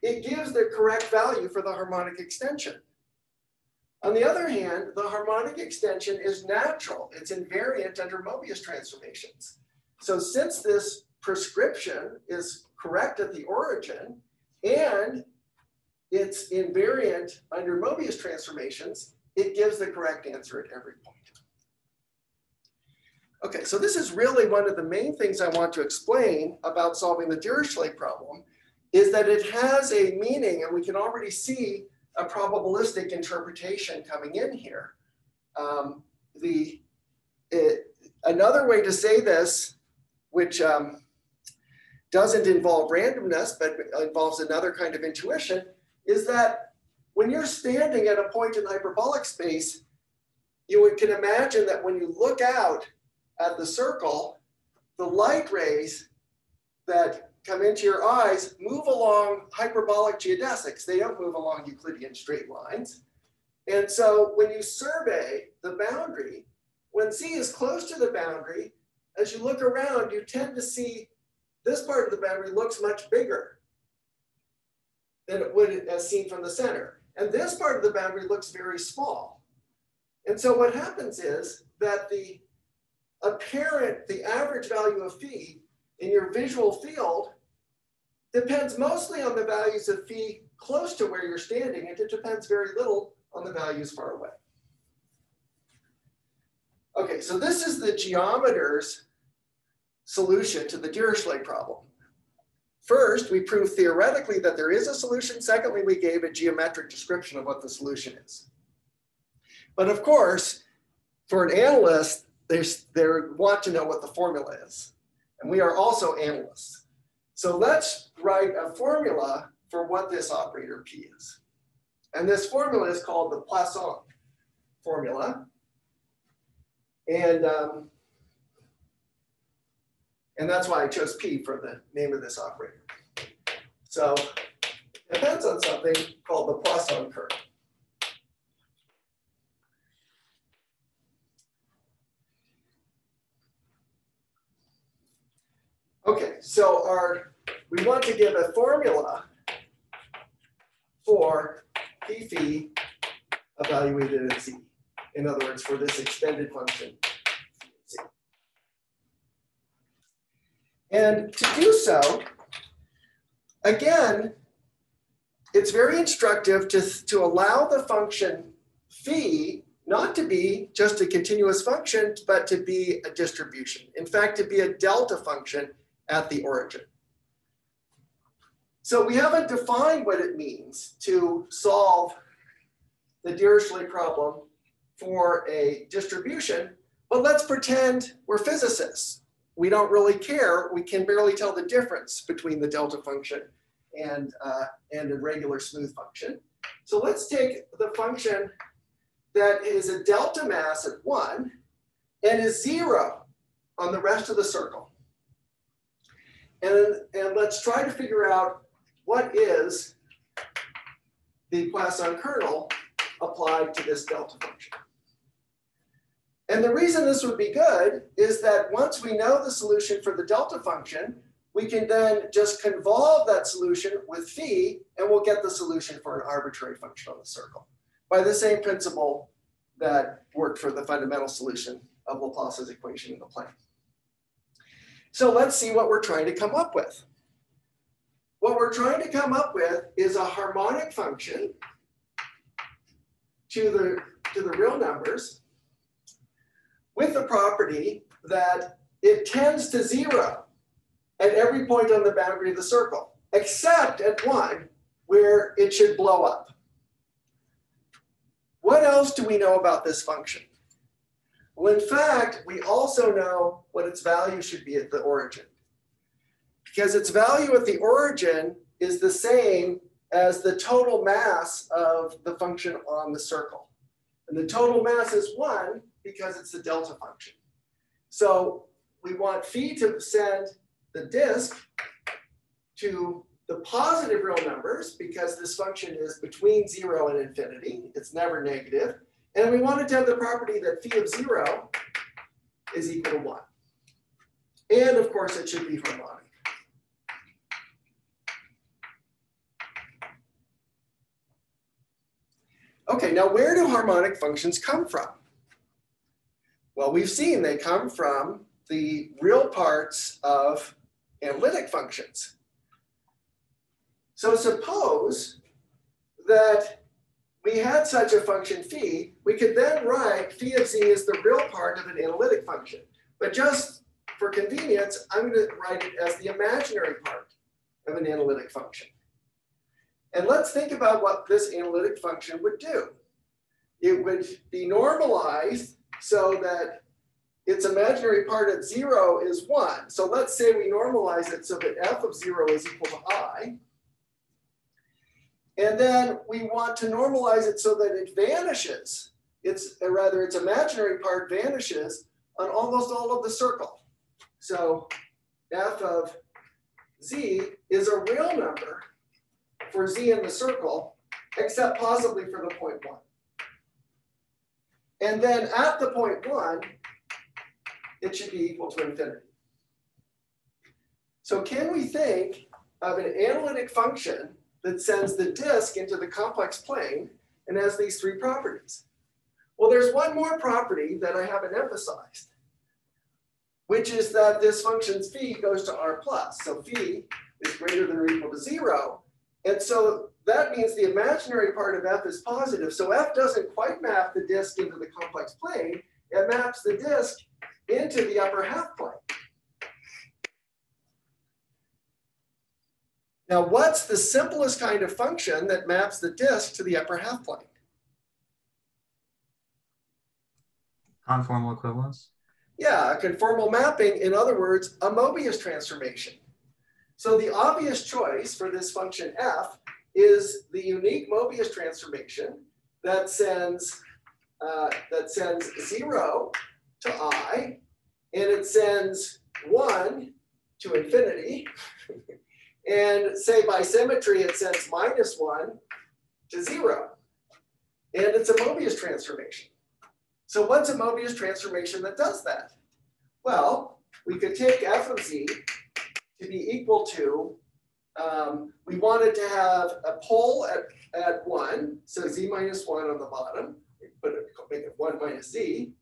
it gives the correct value for the harmonic extension. On the other hand, the harmonic extension is natural. It's invariant under Mobius transformations. So since this prescription is correct at the origin and it's invariant under Mobius transformations, it gives the correct answer at every point. Okay, so this is really one of the main things I want to explain about solving the Dirichlet problem, is that it has a meaning, and we can already see a probabilistic interpretation coming in here. Another way to say this, which doesn't involve randomness, but involves another kind of intuition, is that when you're standing at a point in hyperbolic space, you can imagine that when you look out at the circle, the light rays that come into your eyes move along hyperbolic geodesics. They don't move along Euclidean straight lines. And so when you survey the boundary, when z is close to the boundary, as you look around, you tend to see this part of the boundary looks much bigger than it would as seen from the center. And this part of the boundary looks very small. And so what happens is that the average value of phi in your visual field depends mostly on the values of phi close to where you're standing, and it depends very little on the values far away. Okay, so this is the geometer's solution to the Dirichlet problem. First, we proved theoretically that there is a solution. Secondly, we gave a geometric description of what the solution is. But of course, for an analyst, they want to know what the formula is. And we are also analysts. So let's write a formula for what this operator P is. And this formula is called the Plasson Formula. And that's why I chose P for the name of this operator. So it depends on something called the Plasson curve. Okay, so we want to give a formula for P phi evaluated at z. In other words, for this extended function z. And to do so, again, it's very instructive to allow the function phi not to be just a continuous function, but to be a distribution. In fact, to be a delta function at the origin. So we haven't defined what it means to solve the Dirichlet problem for a distribution, but let's pretend we're physicists. We don't really care. We can barely tell the difference between the delta function and a regular smooth function. So let's take the function that is a delta mass at 1 and is 0 on the rest of the circle. And let's try to figure out what is the Plasson kernel applied to this delta function. And the reason this would be good is that once we know the solution for the delta function, we can then just convolve that solution with phi, and we'll get the solution for an arbitrary function on the circle by the same principle that worked for the fundamental solution of Laplace's equation in the plane. So let's see what we're trying to come up with. What we're trying to come up with is a harmonic function to the real numbers with the property that it tends to 0 at every point on the boundary of the circle, except at 1 where it should blow up. What else do we know about this function? Well, in fact, we also know what its value should be at the origin, because its value at the origin is the same as the total mass of the function on the circle. And the total mass is 1 because it's the delta function. So we want phi to send the disk to the positive real numbers because this function is between 0 and infinity. It's never negative. And we want it to have the property that phi of 0 is equal to 1. And of course, it should be harmonic. Okay, now where do harmonic functions come from? Well, we've seen they come from the real parts of analytic functions. So suppose that we had such a function phi, we could then write phi of z as the real part of an analytic function. But just for convenience, I'm going to write it as the imaginary part of an analytic function. And let's think about what this analytic function would do. It would be normalized so that its imaginary part at 0 is 1. So let's say we normalize it so that f of 0 is equal to I. And then we want to normalize it so that it vanishes. Its imaginary part vanishes on almost all of the circle. So f of z is a real number for z in the circle, except possibly for the point 1. And then at the point 1, it should be equal to infinity. So can we think of an analytic function that sends the disk into the complex plane and has these 3 properties? Well, there's one more property that I haven't emphasized, which is that this function's phi goes to r plus. So phi is greater than or equal to 0. And so that means the imaginary part of f is positive. So f doesn't quite map the disk into the complex plane. It maps the disk into the upper half plane. Now, what's the simplest kind of function that maps the disk to the upper half plane?
Conformal equivalence?
Yeah, a conformal mapping, in other words, a Mobius transformation. So the obvious choice for this function f is the unique Mobius transformation that sends 0 to I, and it sends 1 to infinity. And say by symmetry, it sends -1 to 0. And it's a Mobius transformation. So what's a Mobius transformation that does that? Well, we could take f of z to be equal to, we wanted to have a pole at 1, so z minus 1 on the bottom. We make it 1 minus z.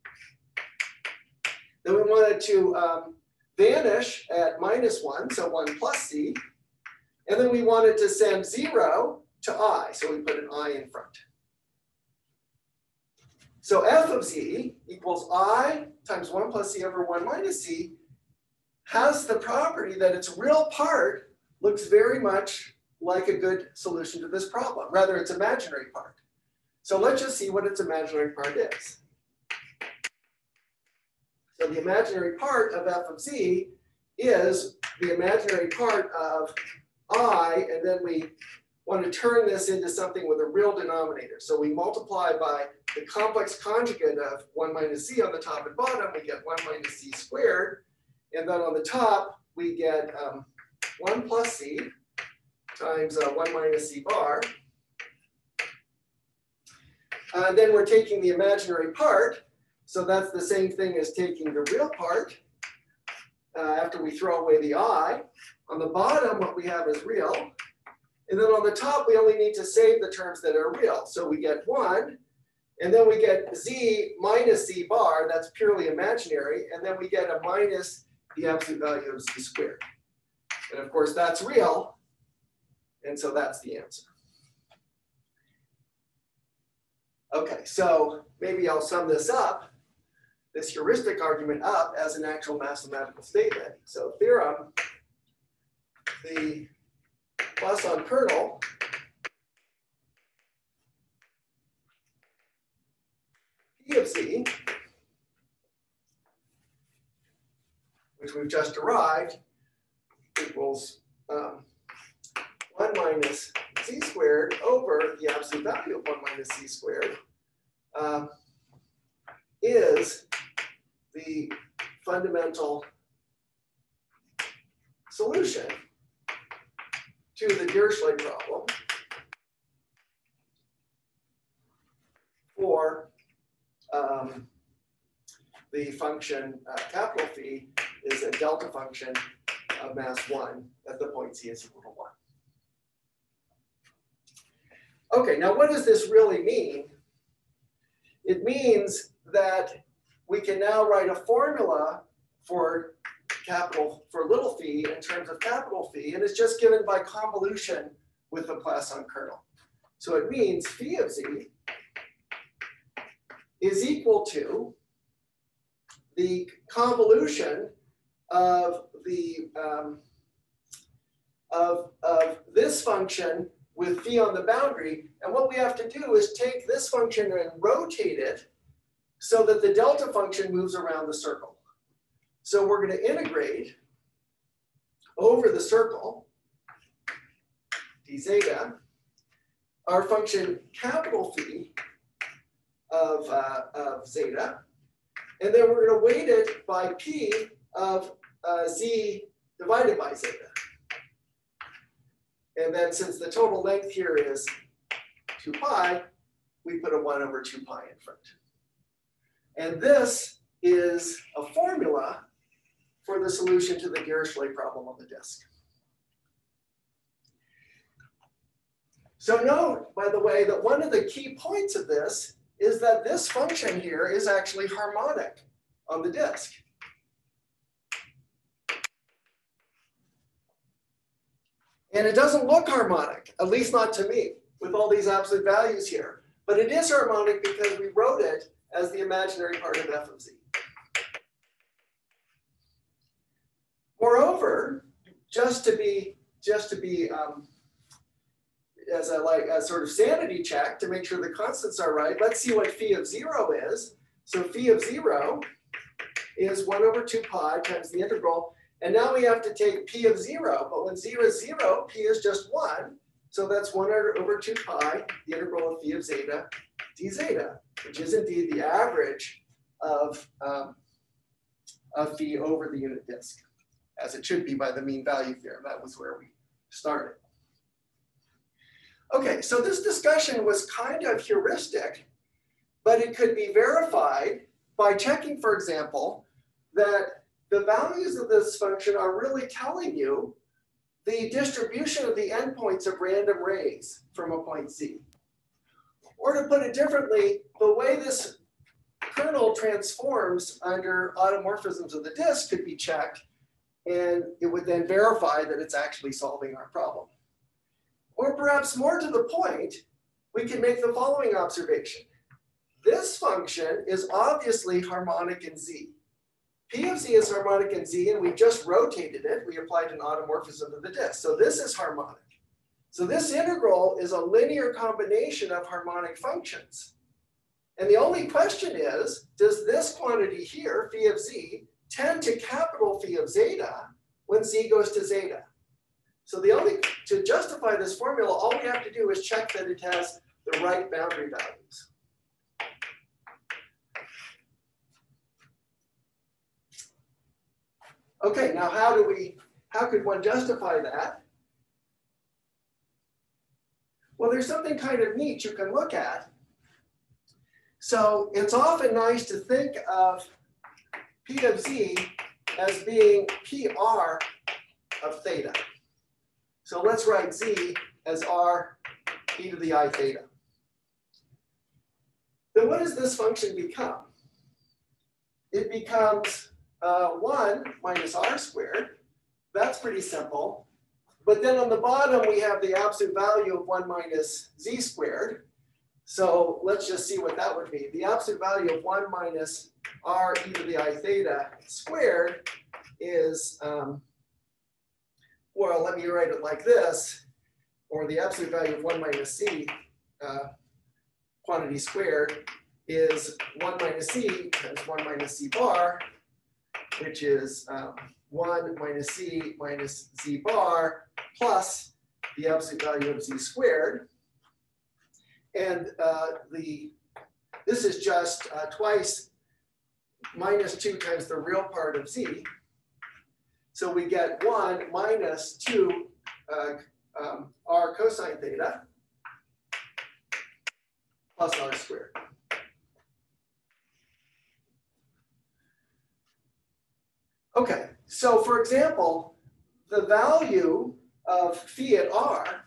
Then we wanted to vanish at -1, so 1 plus z. And then we wanted to send 0 to I, so we put an I in front. So f of z equals I times 1 plus z over 1 minus z has the property that its real part looks very much like a good solution to this problem, rather its imaginary part. So let's just see what its imaginary part is. So the imaginary part of f of z is the imaginary part of I, and then we want to turn this into something with a real denominator. So we multiply by the complex conjugate of 1 minus z on the top and bottom, we get 1 minus z squared. And then on the top, we get 1 plus z times 1 minus z bar. Then we're taking the imaginary part. So that's the same thing as taking the real part after we throw away the I. On the bottom, what we have is real. And then on the top, we only need to save the terms that are real. So we get 1. And then we get z minus z bar. That's purely imaginary. And then we get a minus the absolute value of z squared. And of course, that's real. And so that's the answer. Okay, so maybe I'll sum this up, this heuristic argument up as an actual mathematical statement. So theorem, the Plasson kernel P of z, which we've just derived, equals 1 minus z squared over the absolute value of 1 minus z squared, is the fundamental solution to the Dirichlet problem for the function capital Phi is a delta function of mass 1 at the point z is equal to 1. Okay, now what does this really mean? It means that we can now write a formula for little phi in terms of capital Phi, and it's just given by convolution with the Plasson kernel. So it means phi of z is equal to the convolution of the of this function with phi on the boundary. And what we have to do is take this function and rotate it so that the delta function moves around the circle. So we're going to integrate over the circle, d zeta, our function capital Phi of zeta, and then we're going to weight it by p of z divided by zeta. And then since the total length here is 2 pi, we put a 1 over 2 pi in front. And this is a formula for the solution to the Dirichlet problem on the disk. So note, by the way, that one of the key points of this is that this function here is actually harmonic on the disk. And it doesn't look harmonic, at least not to me, with all these absolute values here. But it is harmonic because we wrote it as the imaginary part of f of z. Moreover, just to be as sort of sanity check to make sure the constants are right, let's see what phi of 0 is. So phi of 0 is 1 over 2 pi times the integral. And now we have to take p of 0, but when 0 is 0, p is just 1. So that's 1 over 2 pi, the integral of phi of zeta d zeta, which is indeed the average of phi over the unit disk, as it should be by the mean value theorem. That was where we started. Okay, so this discussion was kind of heuristic, but it could be verified by checking, for example, that the values of this function are really telling you the distribution of the endpoints of random rays from a point Z. Or to put it differently, the way this kernel transforms under automorphisms of the disk could be checked, and it would then verify that it's actually solving our problem. Or perhaps more to the point, we can make the following observation. This function is obviously harmonic in Z. P of Z is harmonic in Z, and we just rotated it. We applied an automorphism to the disk. So this is harmonic. So this integral is a linear combination of harmonic functions. And the only question is, does this quantity here, phi of Z, tend to capital Phi of zeta when Z goes to zeta? So to justify this formula, all we have to do is check that it has the right boundary values. Okay, now how could one justify that? Well, there's something kind of neat you can look at. So it's often nice to think of P of Z as being PR of theta. So let's write Z as R e to the I theta. Then what does this function become? It becomes 1 minus R squared. That's pretty simple. But then on the bottom, we have the absolute value of 1 minus Z squared. So let's just see what that would be. The absolute value of 1 minus R e to the I theta squared is, well, let me write it like this, or the absolute value of 1 minus C quantity squared is 1 minus C times 1 minus C bar, which is 1 minus C minus Z bar plus the absolute value of Z squared. And this is just twice minus 2 times the real part of Z. So we get 1 minus 2 R cosine theta plus R squared. Okay, so for example, the value of phi at R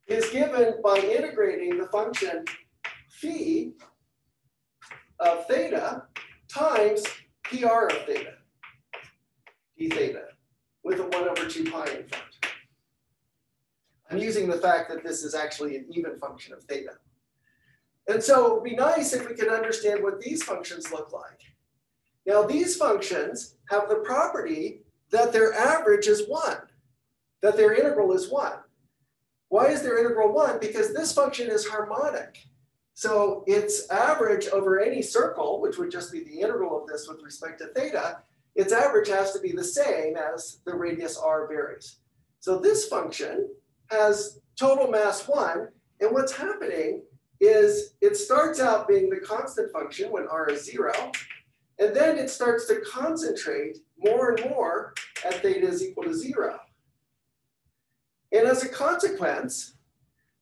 is given by integrating the function phi of theta times PR of theta, d theta, with a 1 over 2 pi in front. I'm using the fact that this is actually an even function of theta. And so it would be nice if we could understand what these functions look like. Now these functions have the property that their average is 1, that their integral is 1. Why is their integral 1? Because this function is harmonic. So its average over any circle, which would just be the integral of this with respect to theta, its average has to be the same as the radius r varies. So this function has total mass 1, and what's happening is it starts out being the constant function when r is 0, and then it starts to concentrate more and more at theta is equal to 0. And as a consequence,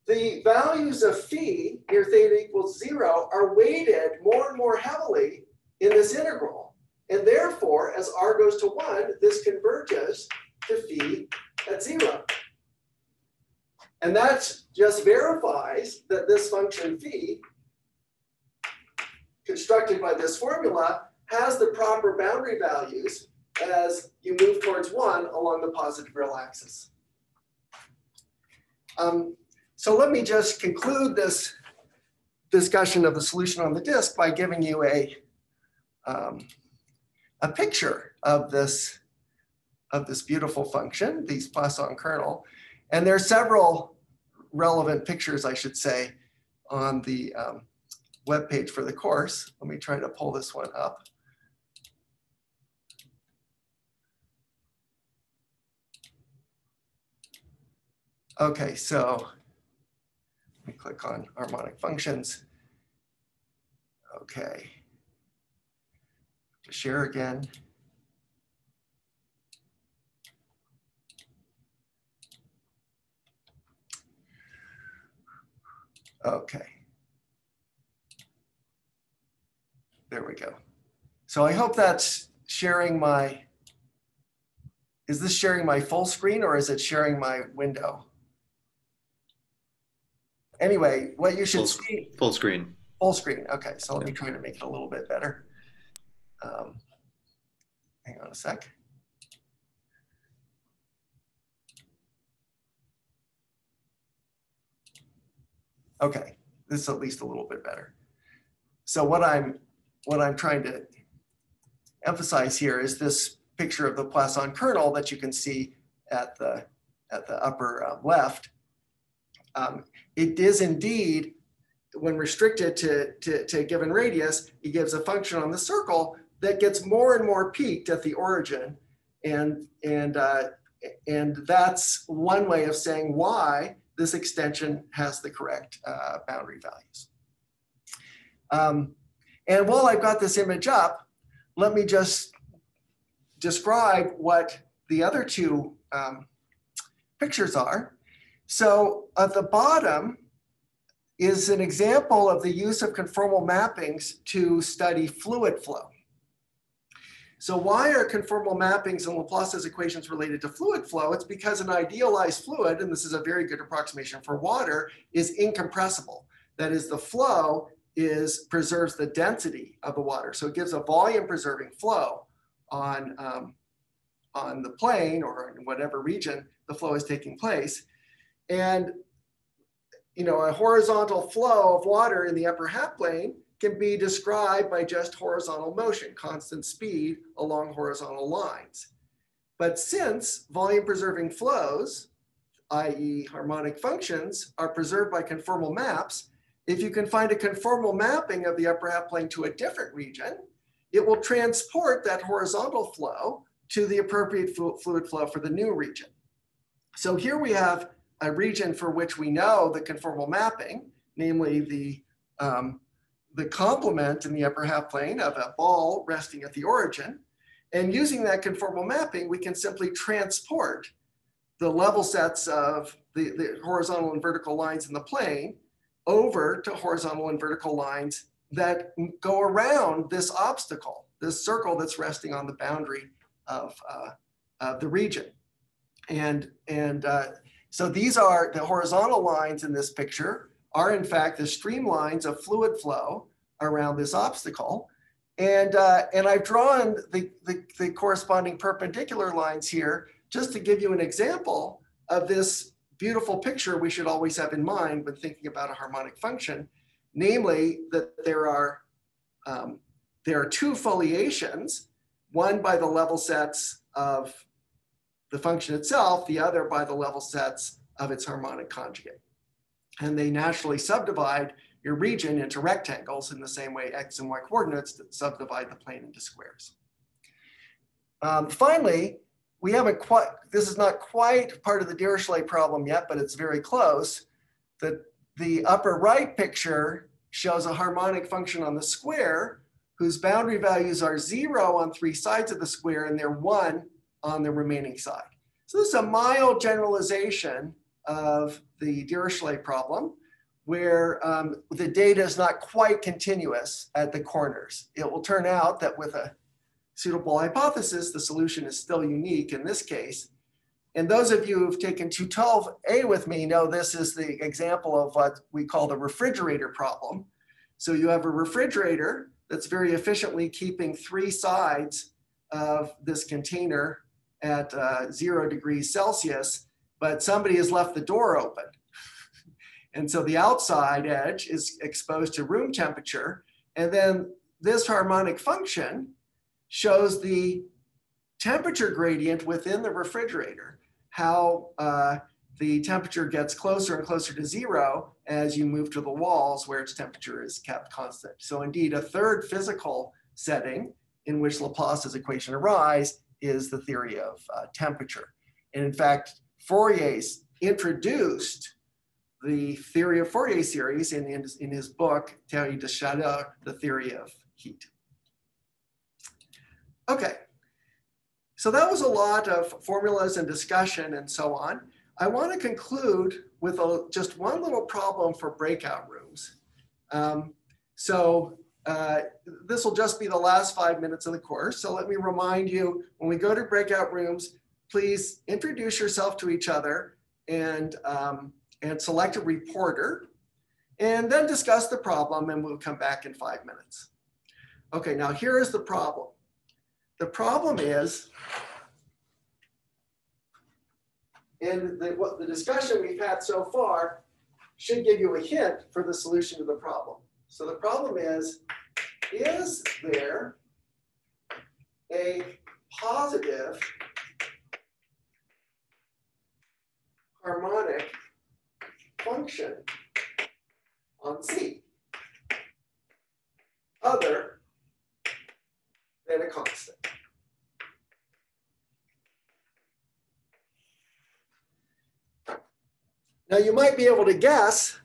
the values of phi near theta equals 0 are weighted more and more heavily in this integral. And therefore, as r goes to 1, this converges to phi at 0. And that just verifies that this function phi, constructed by this formula, has the proper boundary values as you move towards 1 along the positive real axis. So let me just conclude this discussion of the solution on the disk by giving you a picture of this beautiful function, these Plasson kernel. And there are several relevant pictures, I should say, on the web page for the course. Let me try to pull this one up. Okay, so let me click on harmonic functions. Okay, to share again. Okay, there we go. So I hope that's sharing my, is this sharing my full screen or is it sharing my window? Anyway, what you should see.
Full screen.
Full screen, okay. So let me try to make it a little bit better. Hang on a sec. Okay, this is at least a little bit better. So what I'm trying to emphasize here is this picture of the Plasson kernel that you can see at the upper left. It is indeed, when restricted to a given radius, it gives a function on the circle that gets more and more peaked at the origin, and that's one way of saying why this extension has the correct boundary values. And while I've got this image up, let me just describe what the other two pictures are. So at the bottom is an example of the use of conformal mappings to study fluid flow. So why are conformal mappings and Laplace's equations related to fluid flow? It's because an idealized fluid, and this is a very good approximation for water, is incompressible. That is, the flow preserves the density of the water. So it gives a volume preserving flow on the plane or in whatever region the flow is taking place. And a horizontal flow of water in the upper half plane can be described by just horizontal motion, constant speed along horizontal lines. But since volume preserving flows, i.e. harmonic functions, are preserved by conformal maps, if you can find a conformal mapping of the upper half plane to a different region, it will transport that horizontal flow to the appropriate fluid flow for the new region. So here we have a region for which we know the conformal mapping, namely the complement in the upper half plane of a ball resting at the origin. And using that conformal mapping, we can simply transport the level sets of the horizontal and vertical lines in the plane over to horizontal and vertical lines that go around this obstacle, this circle that's resting on the boundary of the region. So these are the horizontal lines in this picture are in fact the streamlines of fluid flow around this obstacle. And I've drawn the corresponding perpendicular lines here just to give you an example of this beautiful picture we should always have in mind when thinking about a harmonic function, namely that there are two foliations, one by the level sets of the function itself, the other by the level sets of its harmonic conjugate. And they naturally subdivide your region into rectangles in the same way x and y coordinates that subdivide the plane into squares. Finally, we haven't quite, this is not quite part of the Dirichlet problem yet, but it's very close. The upper right picture shows a harmonic function on the square whose boundary values are 0 on 3 sides of the square and they're 1 on the remaining side. So this is a mild generalization of the Dirichlet problem where the data is not quite continuous at the corners. It will turn out that with a suitable hypothesis, the solution is still unique in this case. And those of you who've taken 212A with me know this is the example of what we call the refrigerator problem. So you have a refrigerator that's very efficiently keeping 3 sides of this container at 0 degrees Celsius, but somebody has left the door open. And so the outside edge is exposed to room temperature. And then this harmonic function shows the temperature gradient within the refrigerator, how the temperature gets closer and closer to 0 as you move to the walls where its temperature is kept constant. So indeed, a third physical setting in which Laplace's equation arise is the theory of temperature. And in fact, Fourier's introduced the theory of Fourier series in his book, Théorie de Chaleur, the theory of heat. Okay, so that was a lot of formulas and discussion and so on. I want to conclude with just one little problem for breakout rooms. This will just be the last 5 minutes of the course. So let me remind you, when we go to breakout rooms, please introduce yourself to each other and select a reporter, and then discuss the problem, and we'll come back in 5 minutes. Okay, now here is the problem. The problem is, and the discussion we've had so far should give you a hint for the solution to the problem. So the problem is there a positive harmonic function on C other than a constant? Now you might be able to guess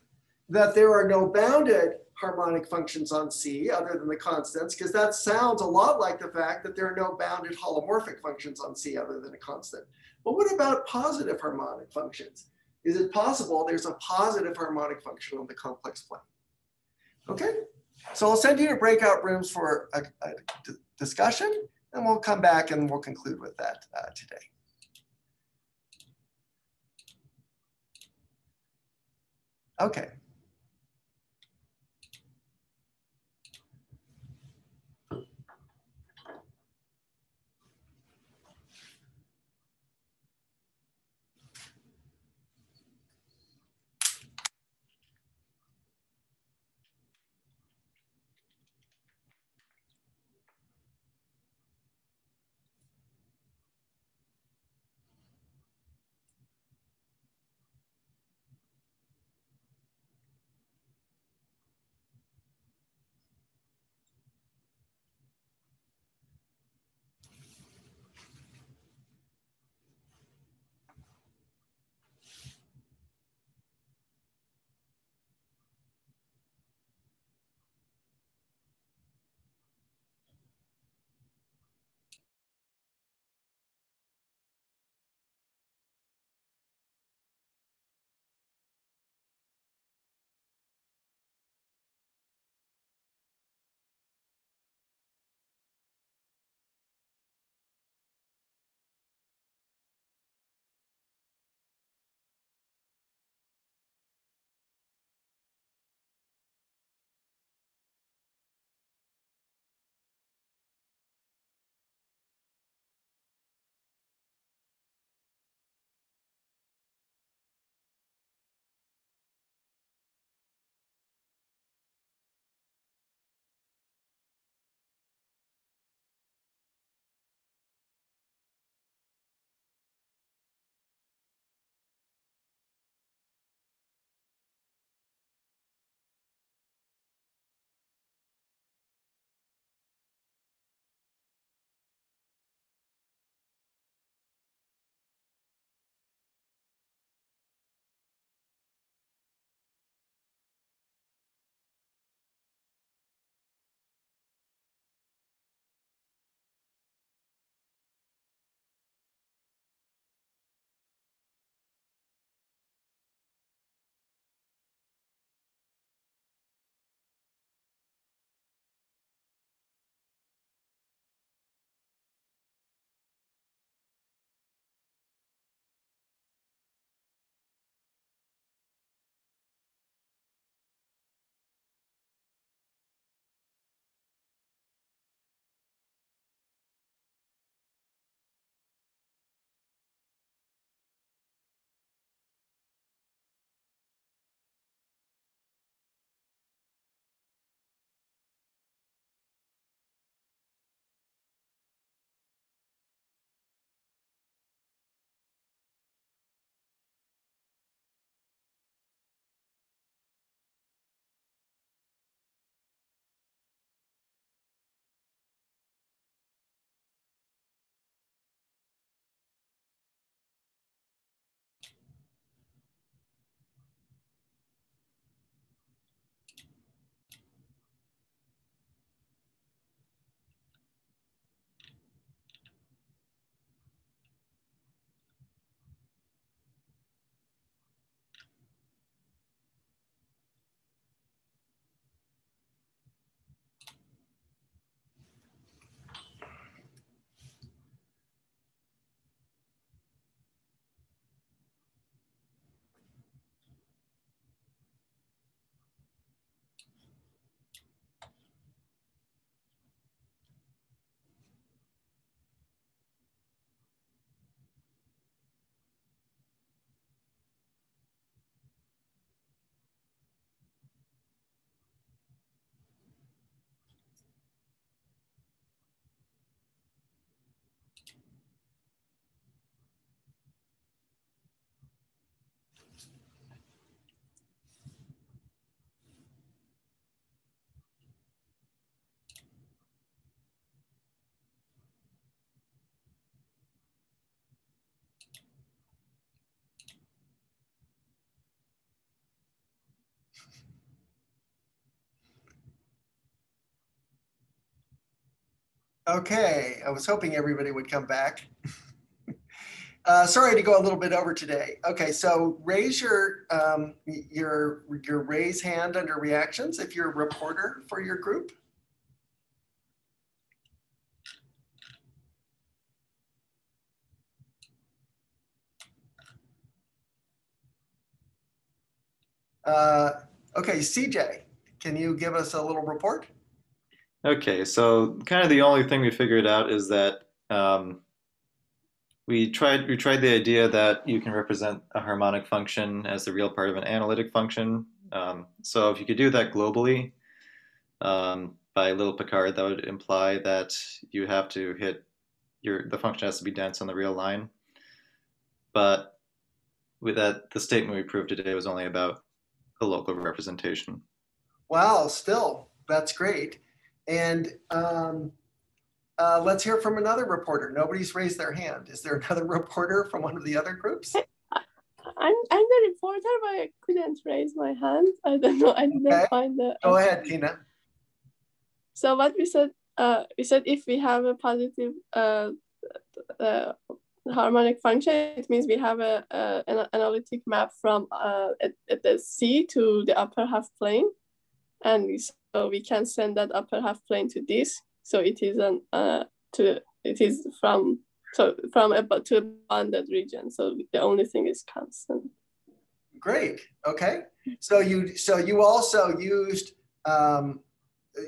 that there are no bounded harmonic functions on C other than the constants, because that sounds a lot like the fact that there are no bounded holomorphic functions on C other than a constant. But what about positive harmonic functions? is it possible there's a positive harmonic function on the complex plane? Okay, so I'll send you to breakout rooms for a discussion, and we'll come back and we'll conclude with that today. Okay. Okay, I was hoping everybody would come back. Sorry to go a little bit over today. Okay, so raise your raise hand under reactions if you're a reporter for your group. Okay, CJ, can you give us a little report?
Okay, so kind of the only thing we figured out is that we tried the idea that you can represent a harmonic function as the real part of an analytic function. So if you could do that globally by little Picard, that would imply that you have to hit the function has to be dense on the real line. But with that, the statement we proved today was only about a local representation.
Wow, still, that's great. And let's hear from another reporter. Nobody's raised their hand. Is there another reporter from one of the other groups?
I'm the reporter, but I couldn't raise my hand. I don't know. I didn't find the.
Go ahead, Tina.
So what we said if we have a positive harmonic function, it means we have an analytic map from at the C to the upper half plane, and so we can send that upper half plane to this. So it is from about to a bounded region. So the only thing is constant.
Great. Okay. So you also used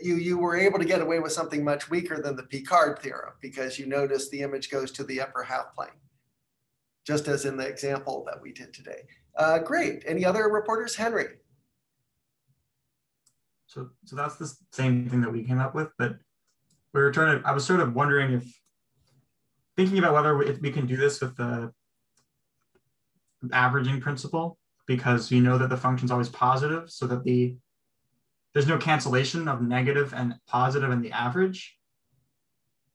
you were able to get away with something much weaker than the Picard theorem because you notice the image goes to the upper half plane, just as in the example that we did today. Great. Any other reporters? Henry.
So that's the same thing that we came up with, but I was sort of wondering thinking about whether we can do this with the averaging principle, because you know that the function's always positive, so that there's no cancellation of negative and positive in the average.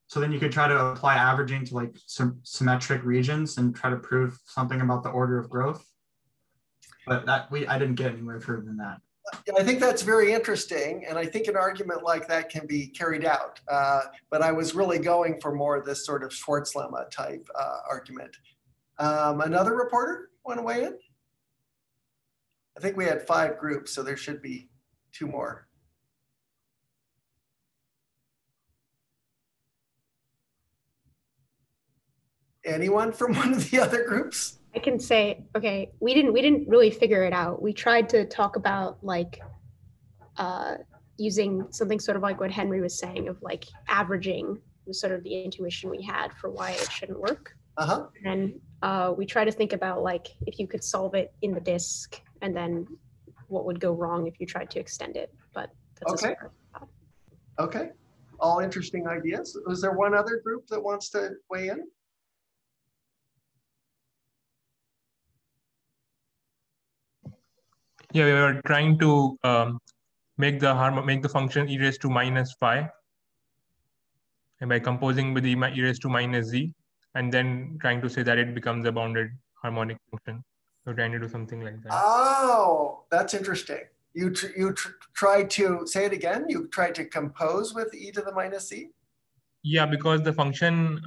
So then you could try to apply averaging to like some symmetric regions and try to prove something about the order of growth. But I didn't get anywhere further than that.
I think that's very interesting. And I think an argument like that can be carried out. But I was really going for more of this sort of Schwartz lemma type argument. Another reporter want to weigh in? I think we had 5 groups, so there should be 2 more. Anyone from one of the other groups?
I can say, okay, we didn't really figure it out. We tried to talk about like using something sort of like what Henry was saying of like averaging was sort of the intuition we had for why it shouldn't work.
Uh-huh.
And we try to think about like if you could solve it in the disk and then what would go wrong if you tried to extend it. But that's
okay. Okay. All interesting ideas. Was there one other group that wants to weigh in?
Yeah, we were trying to make the function e raised to minus phi, and by composing with e raised to minus z, and then trying to say that it becomes a bounded harmonic function. So trying to do something like that.
Oh, that's interesting. You tried to say it again. You tried to compose with e to the minus z. Yeah,
because the function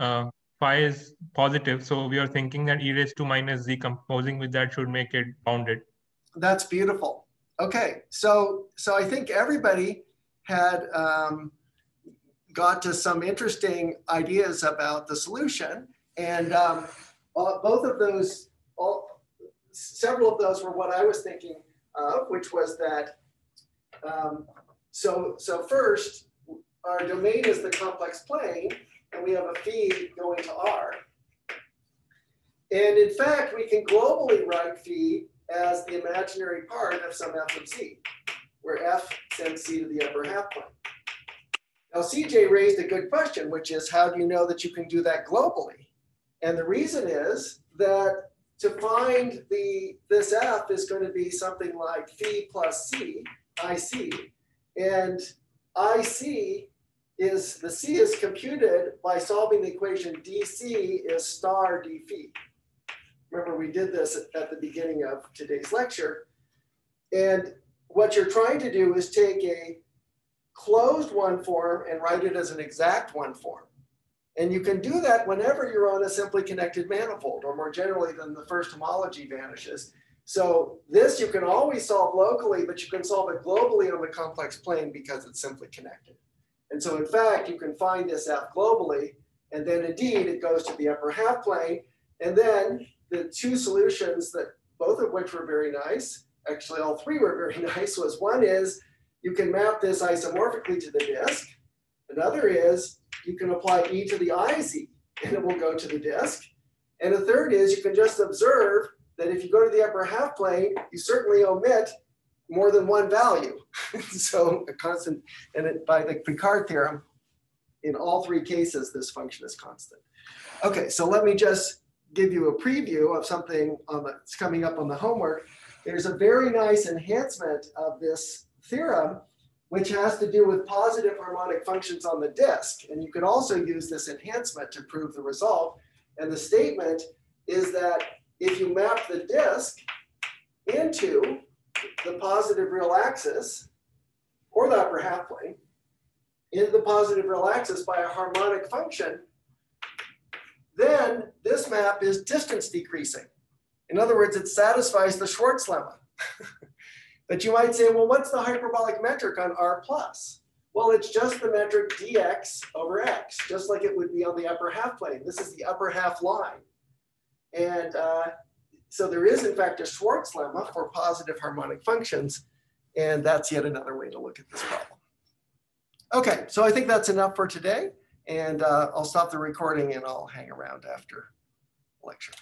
phi is positive, so we are thinking that e raised to minus z composing with that should make it bounded.
That's beautiful. Okay, so I think everybody had got to some interesting ideas about the solution, and both of those, several of those were what I was thinking of, which was that. So first, our domain is the complex plane, and we have a phi going to R. And in fact, we can globally write phi as the imaginary part of some f of z, where f sends c to the upper half plane. Now, CJ raised a good question, which is how do you know that you can do that globally? And the reason is that to find this f is going to be something like phi plus c, IC, and IC is, the c is computed by solving the equation dc is star d phi. Remember, we did this at the beginning of today's lecture. And what you're trying to do is take a closed one form and write it as an exact one form. And you can do that whenever you're on a simply connected manifold, or more generally than the first homology vanishes. So this you can always solve locally, but you can solve it globally on the complex plane because it's simply connected. And so in fact, you can find this F globally, and then indeed it goes to the upper half plane. And then the two solutions, that both of which were very nice, actually all three were very nice, was one is you can map this isomorphically to the disk. Another is you can apply e to the IZ and it will go to the disk. And a third is you can just observe that if you go to the upper half plane, you certainly omit more than one value. So a constant, and by the Picard theorem, in all three cases, this function is constant. Okay, so let me just give you a preview of something that's coming up on the homework. There's a very nice enhancement of this theorem, which has to do with positive harmonic functions on the disk. And you can also use this enhancement to prove the result. And the statement is that if you map the disk into the positive real axis, or the upper half plane, into the positive real axis by a harmonic function, then this map is distance decreasing. In other words, it satisfies the Schwarz lemma. But you might say, well, what's the hyperbolic metric on R plus? Well, it's just the metric dx over x, just like it would be on the upper half plane. This is the upper half line. And so there is, in fact, a Schwarz lemma for positive harmonic functions. And that's yet another way to look at this problem. Okay, so I think that's enough for today. And I'll stop the recording and I'll hang around after lecture.